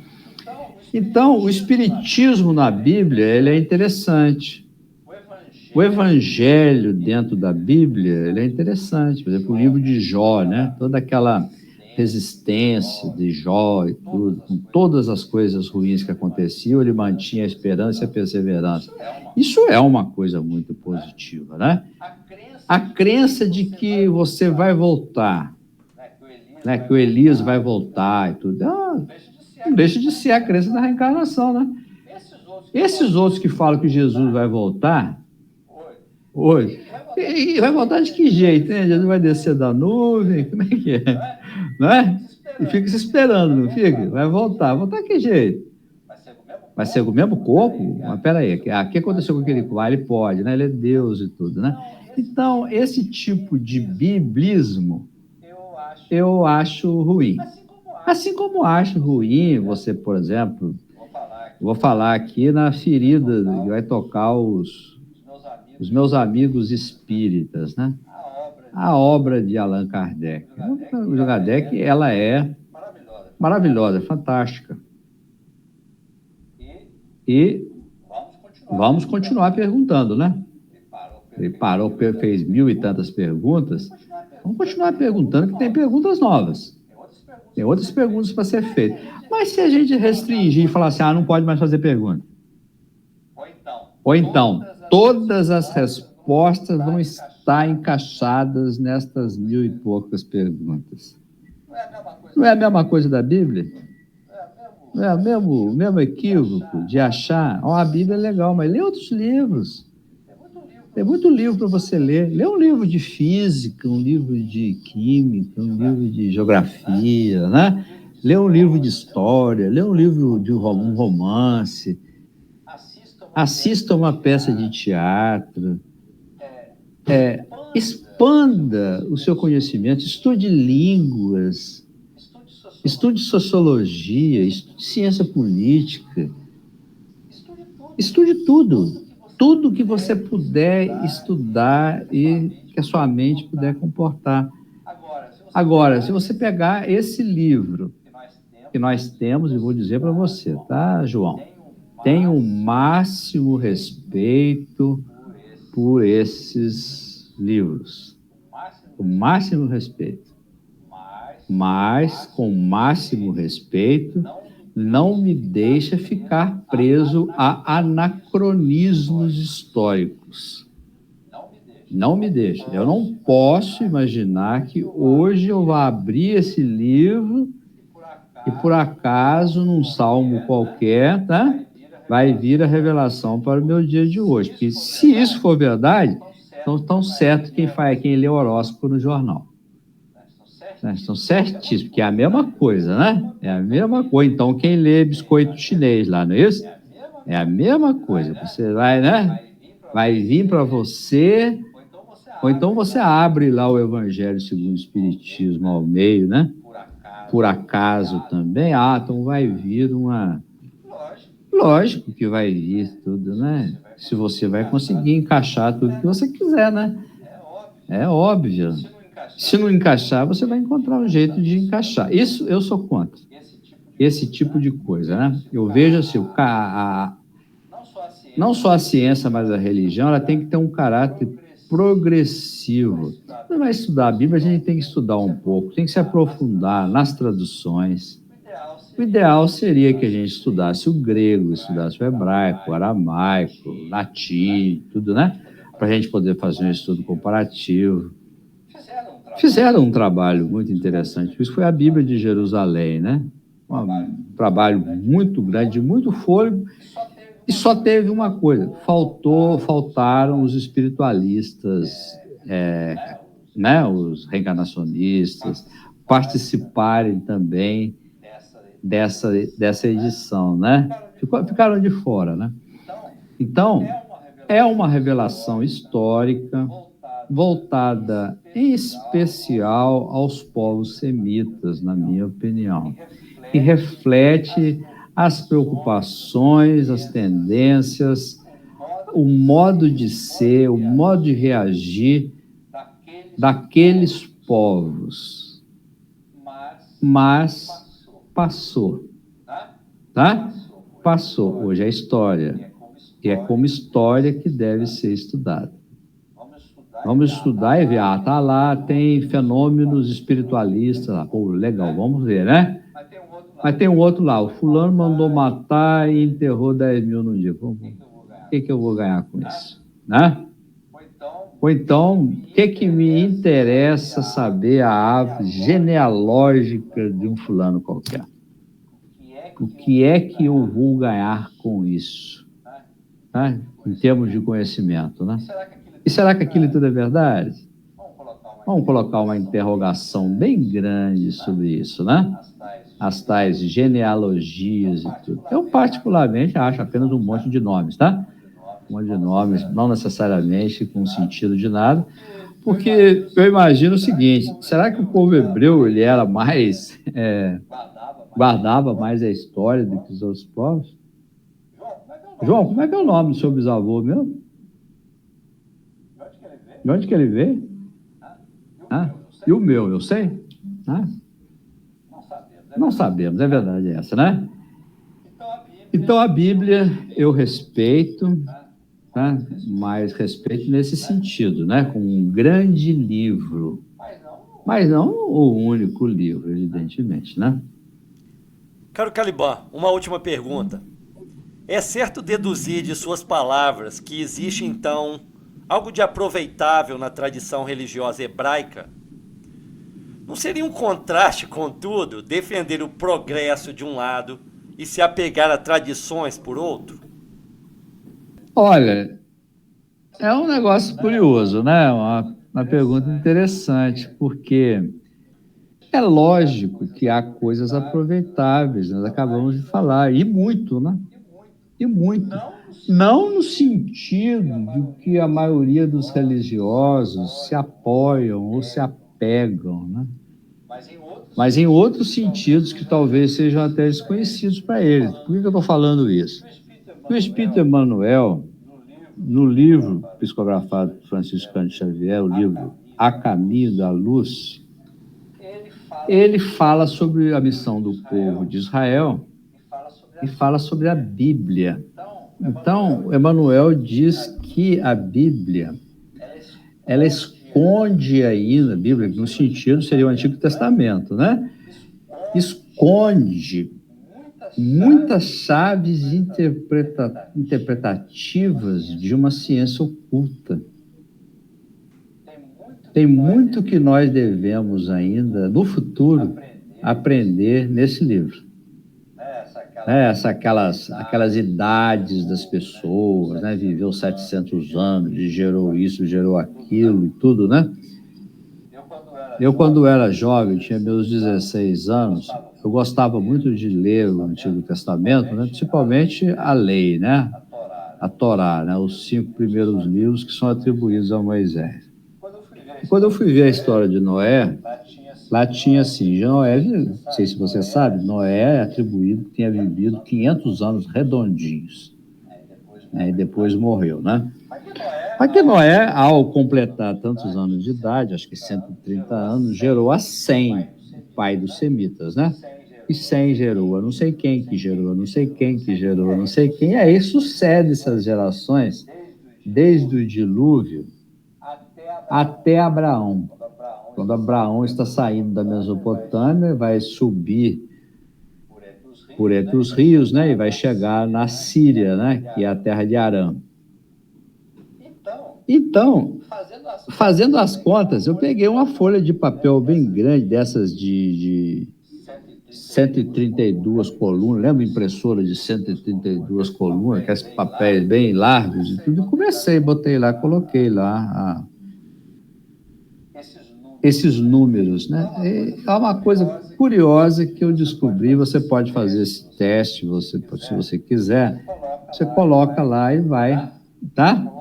Então, o espiritismo na Bíblia, ele é interessante. O evangelho dentro da Bíblia, ele é interessante. Por exemplo, o livro de Jó, né? Toda aquela resistência de Jó e tudo, com todas as coisas ruins que aconteciam, ele mantinha a esperança e a perseverança. Isso é uma coisa muito positiva, né? A crença de que você vai voltar, né? Que o Elias vai voltar e tudo, não deixa de ser a crença da reencarnação, né? Esses outros que falam que Jesus vai voltar, hoje. E vai voltar de que jeito, né? Jesus vai descer da nuvem, como é que é? Não é? E fica se esperando, não fica? Vai voltar. Voltar de que jeito? Vai ser com o mesmo corpo? Mas peraí, o que aconteceu com aquele corpo? Ele pode, né? Ele é Deus e tudo, né? Então, esse tipo de biblismo eu acho ruim. Assim como acho ruim você, por exemplo, vou falar aqui na ferida que vai tocar os meus amigos espíritas, né? A obra de Allan Kardec. O Kardec, ela é maravilhosa, fantástica. E vamos continuar perguntando, né? Ele parou, fez 1000 e tantas perguntas. Vamos continuar perguntando, que tem perguntas novas. Tem outras perguntas para ser feitas. Mas se a gente restringir e falar assim, não pode mais fazer pergunta. Ou então, todas as respostas vão estar encaixadas nestas 1000 e poucas perguntas. Não é a mesma coisa da Bíblia? mesmo equívoco de achar, a Bíblia é legal, mas lê outros livros. Tem muito livro para você ler. Lê um livro de física, um livro de química, um livro de geografia, né? Lê um livro de história, lê um livro de um romance. Assista uma peça de teatro. Expanda o seu conhecimento, estude línguas, estude sociologia, estude ciência política, estude tudo. Tudo que você puder estudar e que a sua mente puder comportar. Agora, se você pegar esse livro que nós temos, e vou dizer para você, tá, João? Tenho o máximo respeito por esses livros. O máximo respeito. Mas, com o máximo respeito, não me deixa ficar preso a anacronismos históricos. Não me deixa. Eu não posso imaginar que hoje eu vá abrir esse livro e, por acaso, num salmo qualquer, tá? Vai vir a revelação para o meu dia de hoje. Porque se isso for verdade, então estão certo quem lê horóscopo no jornal. Estão certíssimos, porque é a mesma coisa, né? É a mesma coisa. Então, quem lê biscoito chinês lá, não é isso? É a mesma coisa. Você vai, né? Vai vir para você, ou então você abre lá o Evangelho segundo o Espiritismo ao meio, né? Por acaso também. Então vai vir uma... Lógico que vai vir tudo, né? Se você vai conseguir encaixar tudo que você quiser, né? É óbvio. Se não encaixar, você vai encontrar um jeito de encaixar. Isso eu sou contra. Esse tipo de coisa, né? Eu vejo assim, não só a ciência, mas a religião, ela tem que ter um caráter progressivo. Você vai estudar a Bíblia, a gente tem que estudar um pouco, tem que se aprofundar nas traduções. O ideal seria que a gente estudasse o grego, estudasse o hebraico, o aramaico, o latim, tudo, né? Para a gente poder fazer um estudo comparativo. Fizeram um trabalho muito interessante. Isso foi a Bíblia de Jerusalém, né? Um trabalho muito grande, muito fôlego. E só teve uma coisa: faltaram os espiritualistas, né? Os reencarnacionistas, participarem também dessa edição, né? Ficaram de fora, né? Então, é uma revelação histórica voltada em especial aos povos semitas, na minha opinião, e reflete as preocupações, as tendências, o modo de ser, o modo de reagir daqueles povos. Mas passou, tá? Passou. Hoje é história. E é como história que deve ser estudada. Vamos estudar e ver, tá lá, tem fenômenos espiritualistas lá. Pô, legal, vamos ver, né? Mas tem um outro lá, o fulano mandou matar e enterrou 10 mil no dia. O que eu vou ganhar com isso? Né? Ou então, o que me interessa saber a árvore genealógica de um fulano qualquer? O que é que eu vou ganhar com isso? Tá? Em termos de conhecimento, né? E será que aquilo tudo é verdade? Vamos colocar uma interrogação bem grande sobre isso, né? As tais genealogias e tudo. Eu, particularmente, acho apenas um monte de nomes, tá? Um monte de nomes, não necessariamente com sentido de nada, porque eu imagino o seguinte: será que o povo hebreu ele era mais... guardava mais a história do que os outros povos? João, como é que é o nome do seu bisavô mesmo? De onde que ele veio? E o meu, eu sei? Não sabemos, é verdade essa, né? Então a Bíblia eu respeito, tá? Mas respeito nesse sentido, né? Como um grande livro, mas não o único livro, evidentemente, né? Caro Caliban, uma última pergunta. É certo deduzir de suas palavras que existe, então, algo de aproveitável na tradição religiosa hebraica? Não seria um contraste, contudo, defender o progresso de um lado e se apegar a tradições por outro? Olha, é um negócio curioso, né? Uma pergunta interessante, porque é lógico que há coisas aproveitáveis, nós acabamos de falar, e muito, né? E muito. Não no sentido de que a maioria dos religiosos se apoiam ou se apegam, né? Mas em outros sentidos que talvez sejam até desconhecidos para eles. Por que eu estou falando isso? O Espírito Emmanuel, no livro psicografado por Francisco Cândido Xavier, o livro A Caminho da Luz, ele fala sobre a missão do povo de Israel e fala sobre a Bíblia. Então, Emmanuel diz que a Bíblia, ela esconde ainda, a Bíblia, no sentido, seria o Antigo Testamento, né? Esconde muitas chaves interpretativas de uma ciência oculta. Tem muito que nós devemos ainda, no futuro, aprender nesse livro. Aquelas idades das pessoas, né? Viveu 700 anos, gerou isso, gerou aquilo e tudo, né? Eu, quando era jovem, tinha meus 16 anos, eu gostava muito de ler o Antigo Testamento, né? Principalmente a lei, né? A Torá, né? Os 5 primeiros livros que são atribuídos a Moisés. E quando eu fui ver a história de Noé, lá tinha assim, Noé, não sei se você sabe, Noé é atribuído que tinha vivido 500 anos redondinhos, né? E depois morreu, né? Mas que Noé, ao completar tantos anos de idade, acho que 130 anos, gerou a Sem, o pai dos semitas, né? E Sem gerou a não sei quem, que gerou a não sei quem, que gerou a não sei quem. E aí sucede essas gerações, desde o dilúvio até Abraão. Quando Abraão está saindo da Mesopotâmia, vai subir por entre os rios, né? E vai chegar na Síria, né? Que é a terra de Arã. Então, fazendo as contas, eu peguei uma folha de papel bem grande, dessas de 132 colunas, lembra impressora de 132 colunas, aqueles papéis bem largos e tudo, e comecei, botei lá, coloquei lá esses números, né? É uma coisa curiosa que eu descobri, você pode fazer esse teste, se você quiser, você coloca lá e vai, tá?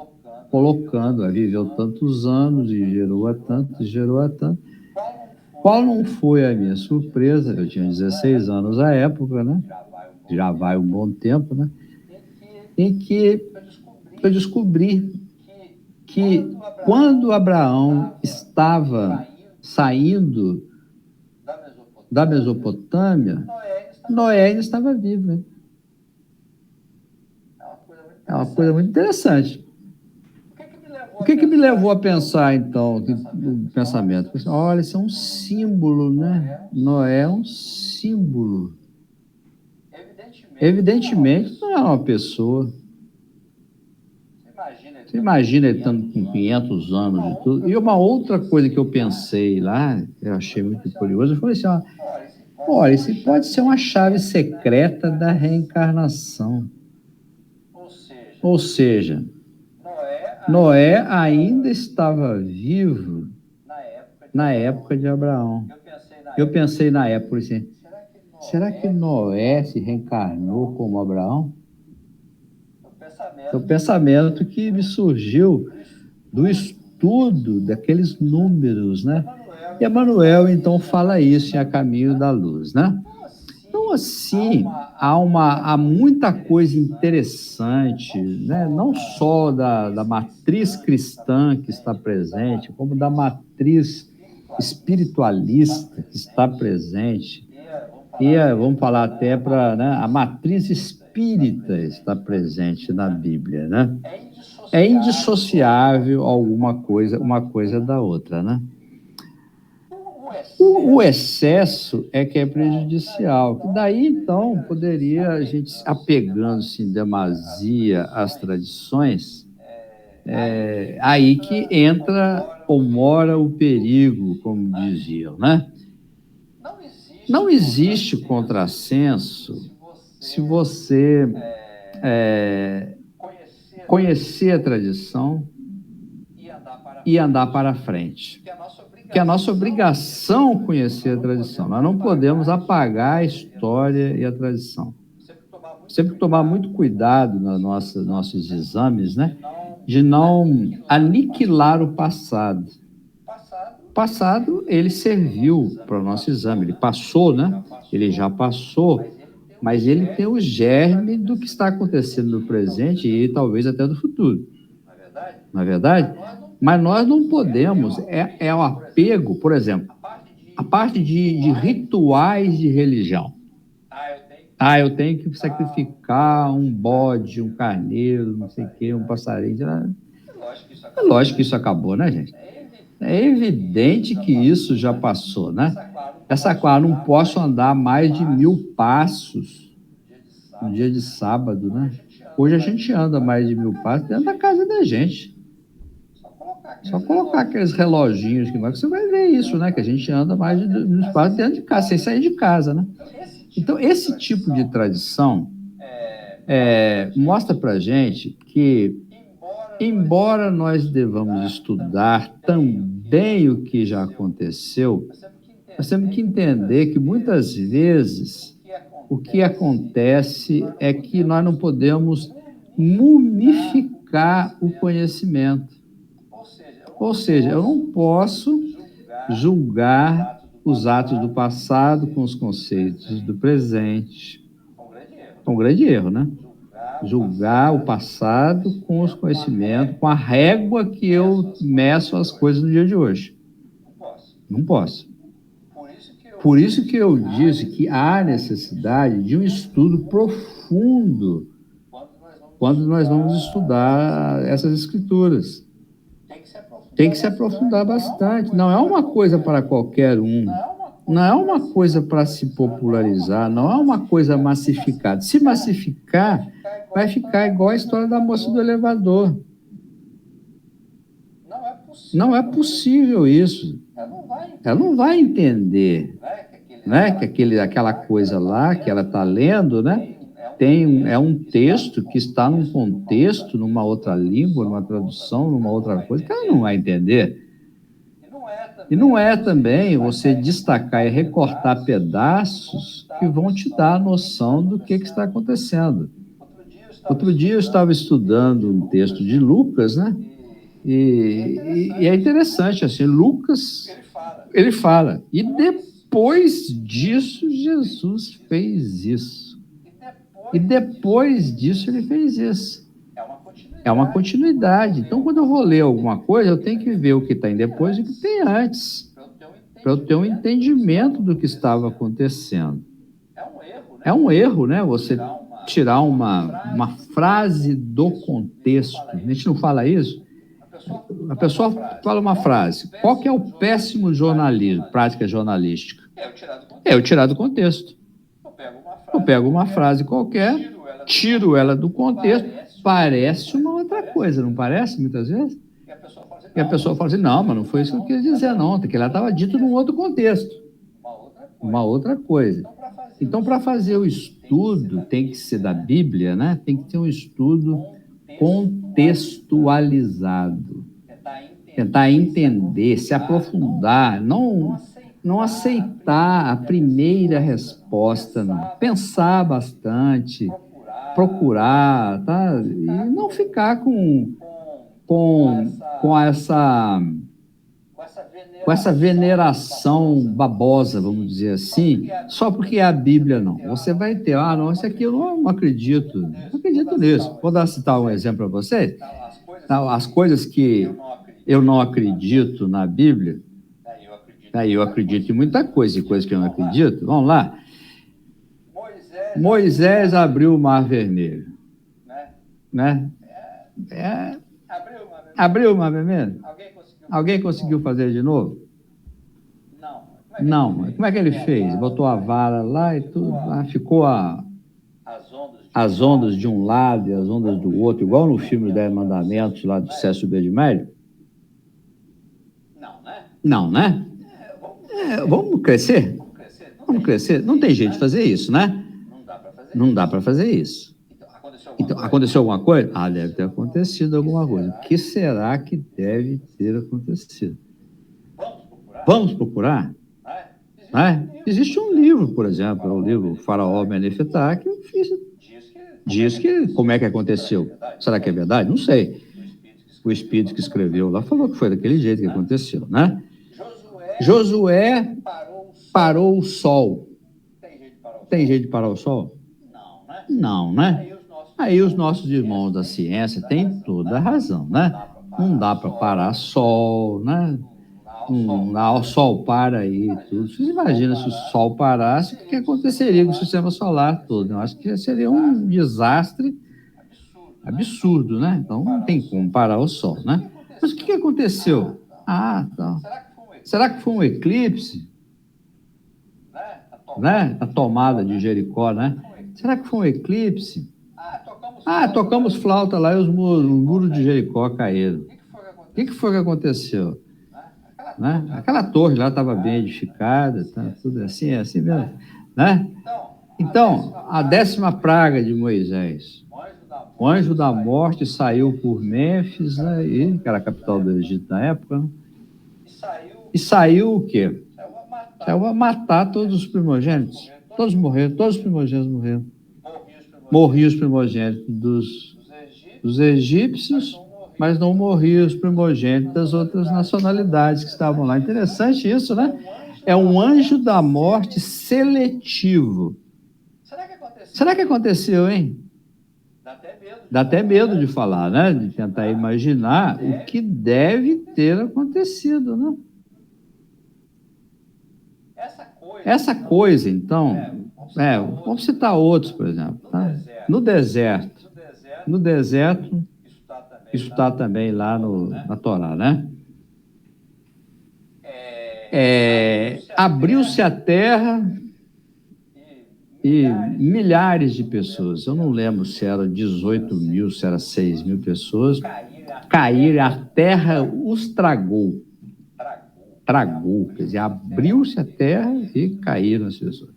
Colocando, viveu tantos anos e gerou a tanto, e gerou a tanto. Qual não foi a minha surpresa? Eu tinha 16 anos à época, né? Já vai um bom tempo, né? Em que eu descobri que quando Abraão estava saindo da Mesopotâmia, Noé ainda estava vivo, né? É uma coisa muito interessante. O que me levou a pensar, então, no pensamento? Olha, isso é um símbolo, né? Noé é um símbolo. Evidentemente, não é uma pessoa. Você imagina ele estando com 500 anos e tudo. E uma outra coisa que eu pensei lá, eu achei muito curioso, eu falei assim, olha, isso pode ser uma chave secreta da reencarnação. Ou seja, Noé ainda estava vivo na época de Abraão. Eu pensei na época, assim, será que Noé se reencarnou como Abraão? É o pensamento que me surgiu do estudo daqueles números, né? E Emmanuel, então, fala isso em A Caminho da Luz, né? Então, assim, há muita coisa interessante, né? Não só da matriz cristã que está presente, como da matriz espiritualista que está presente. E vamos falar até para, né, a matriz espírita está presente na Bíblia, né? É indissociável uma coisa da outra, né? O excesso é que é prejudicial. Daí, então, poderia a gente, apegando-se em demasia às tradições, aí que entra ou mora o perigo, como diziam, né? Não existe contrassenso se você conhecer a tradição e andar para frente. Que é a nossa obrigação conhecer a tradição. Nós não podemos apagar a história e a tradição. Sempre tomar muito cuidado nos nossos exames, né? De não aniquilar o passado. O passado, ele serviu para o nosso exame, ele passou, né? Ele já passou, mas ele tem o germe do que está acontecendo no presente e talvez até do futuro. Não é verdade? Mas nós não podemos, o apego, por exemplo, a parte de rituais de religião. Eu tenho que sacrificar um bode, um carneiro, não sei o quê, um passarinho. É lógico que isso acabou, né, gente? É evidente que isso já passou, né? Não posso andar mais de 1000 passos no dia de sábado, né? Hoje a gente anda mais de 1000 passos dentro da casa da gente. Só colocar aqueles reloginhos que você vai ver isso, né? Que a gente anda mais de 1000 passos dentro de casa, sem sair de casa, né? Então, esse tipo de tradição mostra para a gente que, embora nós devamos estudar também o que já aconteceu, nós temos que entender que, muitas vezes, o que acontece é que nós não podemos mumificar o conhecimento. Ou seja, eu não posso julgar os atos do passado com os conceitos do presente. É um grande erro, né? Julgar o passado com os conhecimentos, com a régua que eu meço as coisas no dia de hoje. Não posso. Por isso que eu disse que há necessidade de um estudo profundo quando nós vamos estudar essas escrituras. Tem que se aprofundar bastante. Não é uma coisa para qualquer um. Não é uma coisa para se popularizar. Não é uma coisa massificada. Se massificar, vai ficar igual a história da moça do elevador. Não é possível isso. Ela não vai entender, né? Que aquela coisa lá que ela está lendo, né? É um texto que está num contexto, numa outra língua, numa tradução, numa outra coisa, que ela não vai entender. E não é também você destacar e recortar pedaços que vão te dar a noção do que está acontecendo. Outro dia eu estava estudando um texto de Lucas, né? E é interessante, assim, Lucas, ele fala, e depois disso Jesus fez isso. E depois disso ele fez isso. É uma continuidade. Então, quando eu vou ler alguma coisa, eu tenho que ver o que tem depois e o que tem antes, para eu ter um entendimento do que estava acontecendo. É um erro, né? Você tirar uma frase do contexto. A gente não fala isso? A pessoa fala uma frase. Qual que é o péssimo jornalismo, prática jornalística? É eu tirar do contexto. Eu pego uma frase qualquer, tiro ela do contexto, parece uma outra coisa, não parece, muitas vezes? E a pessoa fala assim, não, mas não foi isso que eu quis dizer, não, porque ela estava dito num outro contexto, uma outra coisa. Então, para fazer o estudo, tem que ser da Bíblia, né? Tem que ter um estudo contextualizado, tentar entender, se aprofundar, não aceitar a primeira resposta, não. Pensar bastante, procurar, tá? E não ficar com essa veneração babosa, vamos dizer assim, só porque é a Bíblia, não. Você vai ter, não, isso aqui eu não acredito, não acredito nisso. Vou citar um exemplo para vocês. As coisas que eu não acredito na Bíblia, eu acredito em muita coisa, e coisas que eu não acredito. Vamos lá. Moisés abriu o Mar Vermelho. Né? Abriu o Mar Vermelho? Alguém conseguiu fazer de novo? Não. Como é que ele fez? Botou a vara lá e tudo. Ficou as ondas de um lado e as ondas do outro, igual no filme Os 10 Mandamentos, lá do Cécio B. de Mello? Não, né? Vamos crescer? Vamos crescer? Não tem jeito de fazer isso, né? Não dá para fazer isso. Então, aconteceu alguma coisa? Ah, deve ter acontecido alguma coisa. O que será que deve ter acontecido? Vamos procurar? Existe um livro, por exemplo, o livro Faraó Menefetá, que diz que como é que aconteceu. Será que é verdade? Não sei. O espírito que escreveu lá falou que foi daquele jeito que aconteceu, né? Josué parou o sol. Tem jeito de parar o sol? Não, né? Aí os nossos irmãos da ciência têm toda a razão, né? Não dá para parar sol, né? O sol para aí e tudo. Vocês imaginam se o sol parasse, o que aconteceria com o sistema solar todo? Eu acho que seria um desastre absurdo, né? Então não tem como parar o sol, né? Mas o que aconteceu? Ah, tá. Será que foi um eclipse? Né? A tomada de Jericó, né? Será que foi um eclipse? Ah, tocamos flauta lá e os muros de Jericó caíram. O que foi que aconteceu? Né? Aquela torre lá estava bem edificada, tá? Tudo assim, é assim mesmo, né? Então, a 10ª praga de Moisés. O anjo da morte saiu por Mênfis, né? Que era a capital do Egito na época, né? E saiu o quê? Saiu a matar todos os primogênitos. Todos morreram, todos os primogênitos morreram. Morriam os primogênitos dos egípcios, mas não morriam os primogênitos das outras nacionalidades que estavam lá. Interessante isso, né? É um anjo da morte seletivo. Será que aconteceu, hein? Dá até medo de falar, né? De tentar imaginar o que deve ter acontecido, né? Essa coisa, então, vamos citar outros, por exemplo. Tá? No deserto, isso está também lá na Torá, né? Abriu-se a terra e milhares de pessoas, eu não lembro se era 18 mil, se era 6 mil pessoas, caíram, a terra os tragou, quer dizer, abriu-se a terra e caíram as pessoas.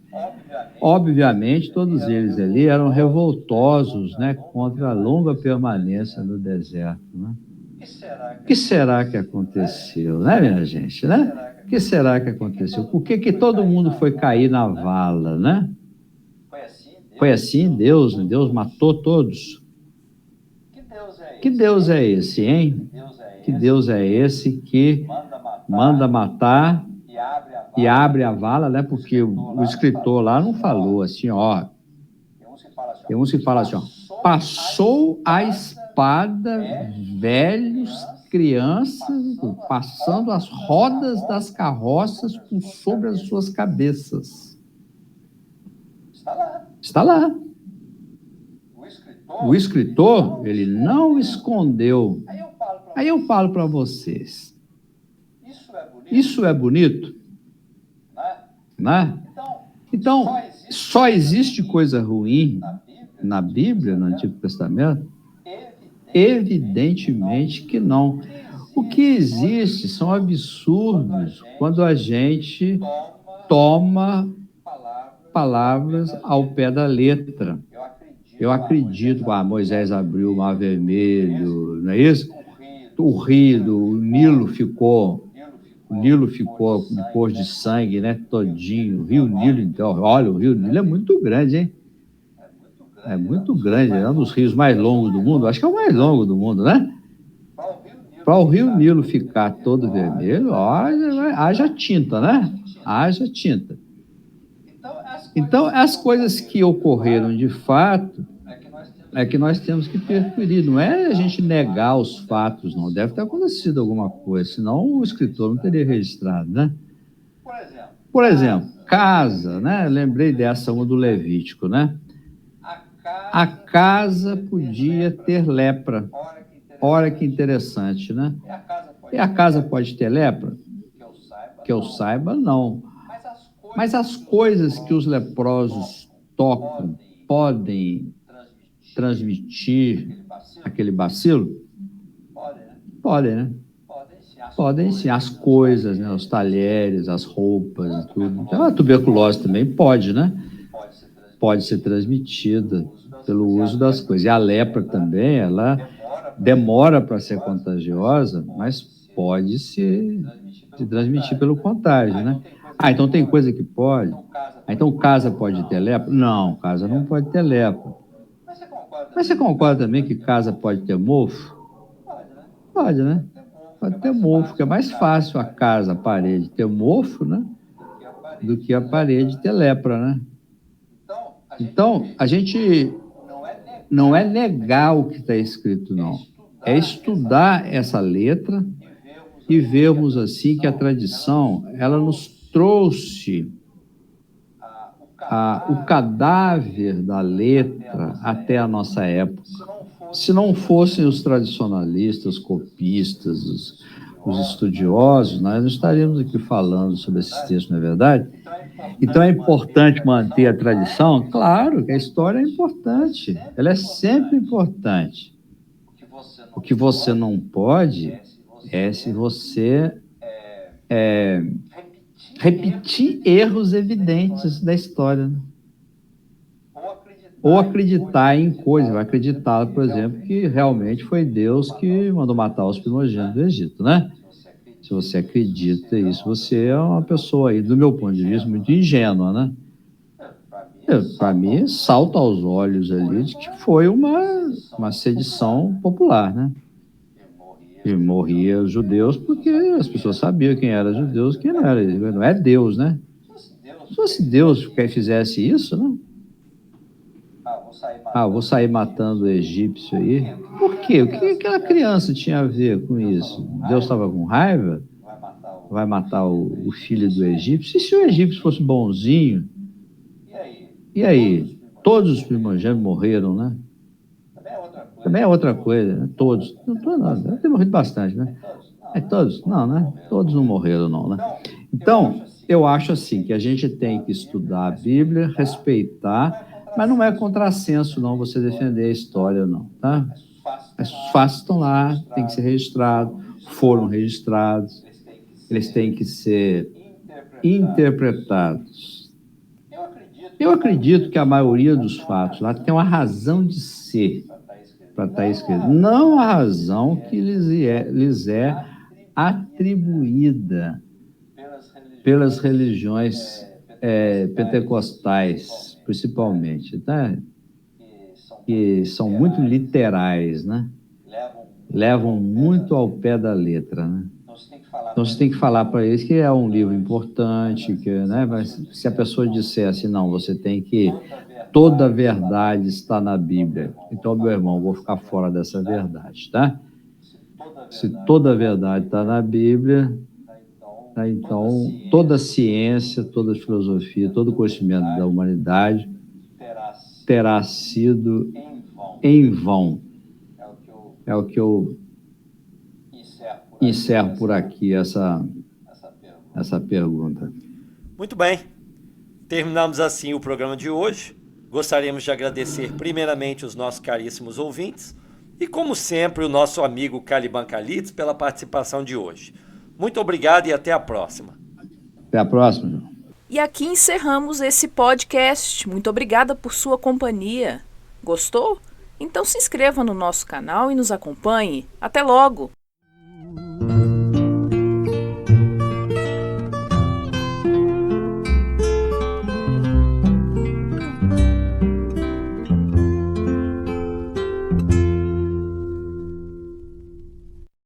Obviamente, todos eles ali eram revoltosos, né, contra a longa permanência no deserto, né? O que será que aconteceu, né, minha gente, né? O que será que aconteceu? Por que todo mundo foi cair na vala, né? Foi assim, Deus matou todos. Que Deus é esse, hein? Que Deus é esse que manda matar e abre a vala, né? Porque o escritor lá não falou assim, ó. Tem uns que falam assim, ó. Passou a espada, velhos, crianças, passando as rodas das carroças por sobre as suas cabeças. Está lá. O escritor, ele não escondeu. Aí eu falo para vocês. Isso é bonito? Né? Então, só existe coisa ruim na Bíblia, no Antigo Testamento? Evidentemente que não. O que existe são absurdos quando a gente toma palavras ao pé da letra. Eu acredito que Moisés abriu o Mar Vermelho, não é isso? O Nilo ficou de cor de sangue, né? Todinho. O Rio Nilo, então, olha, o Rio Nilo é muito grande, hein? É muito grande, é um dos rios mais longos do mundo, acho que é o mais longo do mundo, né? Para o Rio Nilo ficar todo vermelho, haja tinta, né? Haja tinta. Então, as coisas que ocorreram de fato é que nós temos que perferir, não é a gente negar os fatos, não. Deve ter acontecido alguma coisa, senão o escritor não teria registrado, né? Por exemplo, casa, né? Lembrei dessa uma do Levítico, né? A casa podia ter lepra. Olha que interessante, né? E a casa pode ter lepra? Que eu saiba, não. Mas as coisas que os leprosos tocam podem transmitir aquele bacilo? Podem, né? Podem sim. As coisas, né? Os talheres, as roupas e tudo. Então, a tuberculose também pode, né? pode ser transmitida pelo uso das coisas. E a lepra também, ela demora para ser contagiosa, mas pode se transmitir pelo contágio, né? Então tem coisa que pode. Então casa pode ter lepra? Não, casa não pode ter lepra. Mas você concorda também que casa pode ter mofo? Pode, né? Pode ter mofo, que é mais fácil a casa, a parede, ter mofo, né? Do que a parede ter lepra, né? Então, a gente não é negar o que está escrito, não. É estudar essa letra e vermos, assim, que a tradição, ela nos trouxe o cadáver da letra até a nossa época. Se não fossem os tradicionalistas, copistas, os estudiosos, nós não estaríamos aqui falando sobre esses textos, não é verdade? Então é importante manter a tradição? Claro que a história é importante, ela é sempre importante. O que você não pode é se você repetir erros evidentes da história, né? Ou acreditar em coisas, vai acreditar, por exemplo, que realmente foi Deus que mandou matar os primogênitos do Egito, né? Se você acredita isso, você é uma pessoa aí, do meu ponto de vista, muito ingênua, né? Para mim, salta aos olhos ali de que foi uma sedição popular, né? E morria os judeus porque as pessoas sabiam quem era judeus e quem não era. Não é Deus, né? Se fosse Deus que fizesse isso, né? Vou sair matando o egípcio aí. Por quê? O que aquela criança tinha a ver com isso? Deus estava com raiva? Vai matar o filho do egípcio? E se o egípcio fosse bonzinho? E aí? Todos os primogênitos morreram, né? Também é outra coisa, né? Todos. Não, deve ter morrido bastante, né? Todos? Não, né? Todos não morreram, não, né? Então, eu acho assim, que a gente tem que estudar a Bíblia, respeitar, mas não é contrassenso, não, você defender a história, não, tá? As fatos estão lá, tem que ser registrados, foram registrados, eles têm que ser interpretados. Eu acredito que a maioria dos fatos lá tem uma razão de ser para estar escrito, não a razão que lhes é atribuída pelas religiões pentecostais, principalmente, tá? Que são muito literais, né? Levam muito ao pé da letra, né? Então você tem que falar para eles que é um livro importante, que, né? Mas se a pessoa disser assim, não, você tem que... Toda a verdade está na Bíblia. Então, meu irmão, vou ficar fora dessa verdade, tá? Se toda a verdade está na Bíblia, tá? Então toda a ciência, toda a filosofia, todo o conhecimento da humanidade terá sido em vão. É o que eu encerro por aqui essa pergunta. Muito bem. Terminamos assim o programa de hoje. Gostaríamos de agradecer primeiramente os nossos caríssimos ouvintes e, como sempre, o nosso amigo Caliban Calitz pela participação de hoje. Muito obrigado e até a próxima. Até a próxima, João. E aqui encerramos esse podcast. Muito obrigada por sua companhia. Gostou? Então se inscreva no nosso canal e nos acompanhe. Até logo!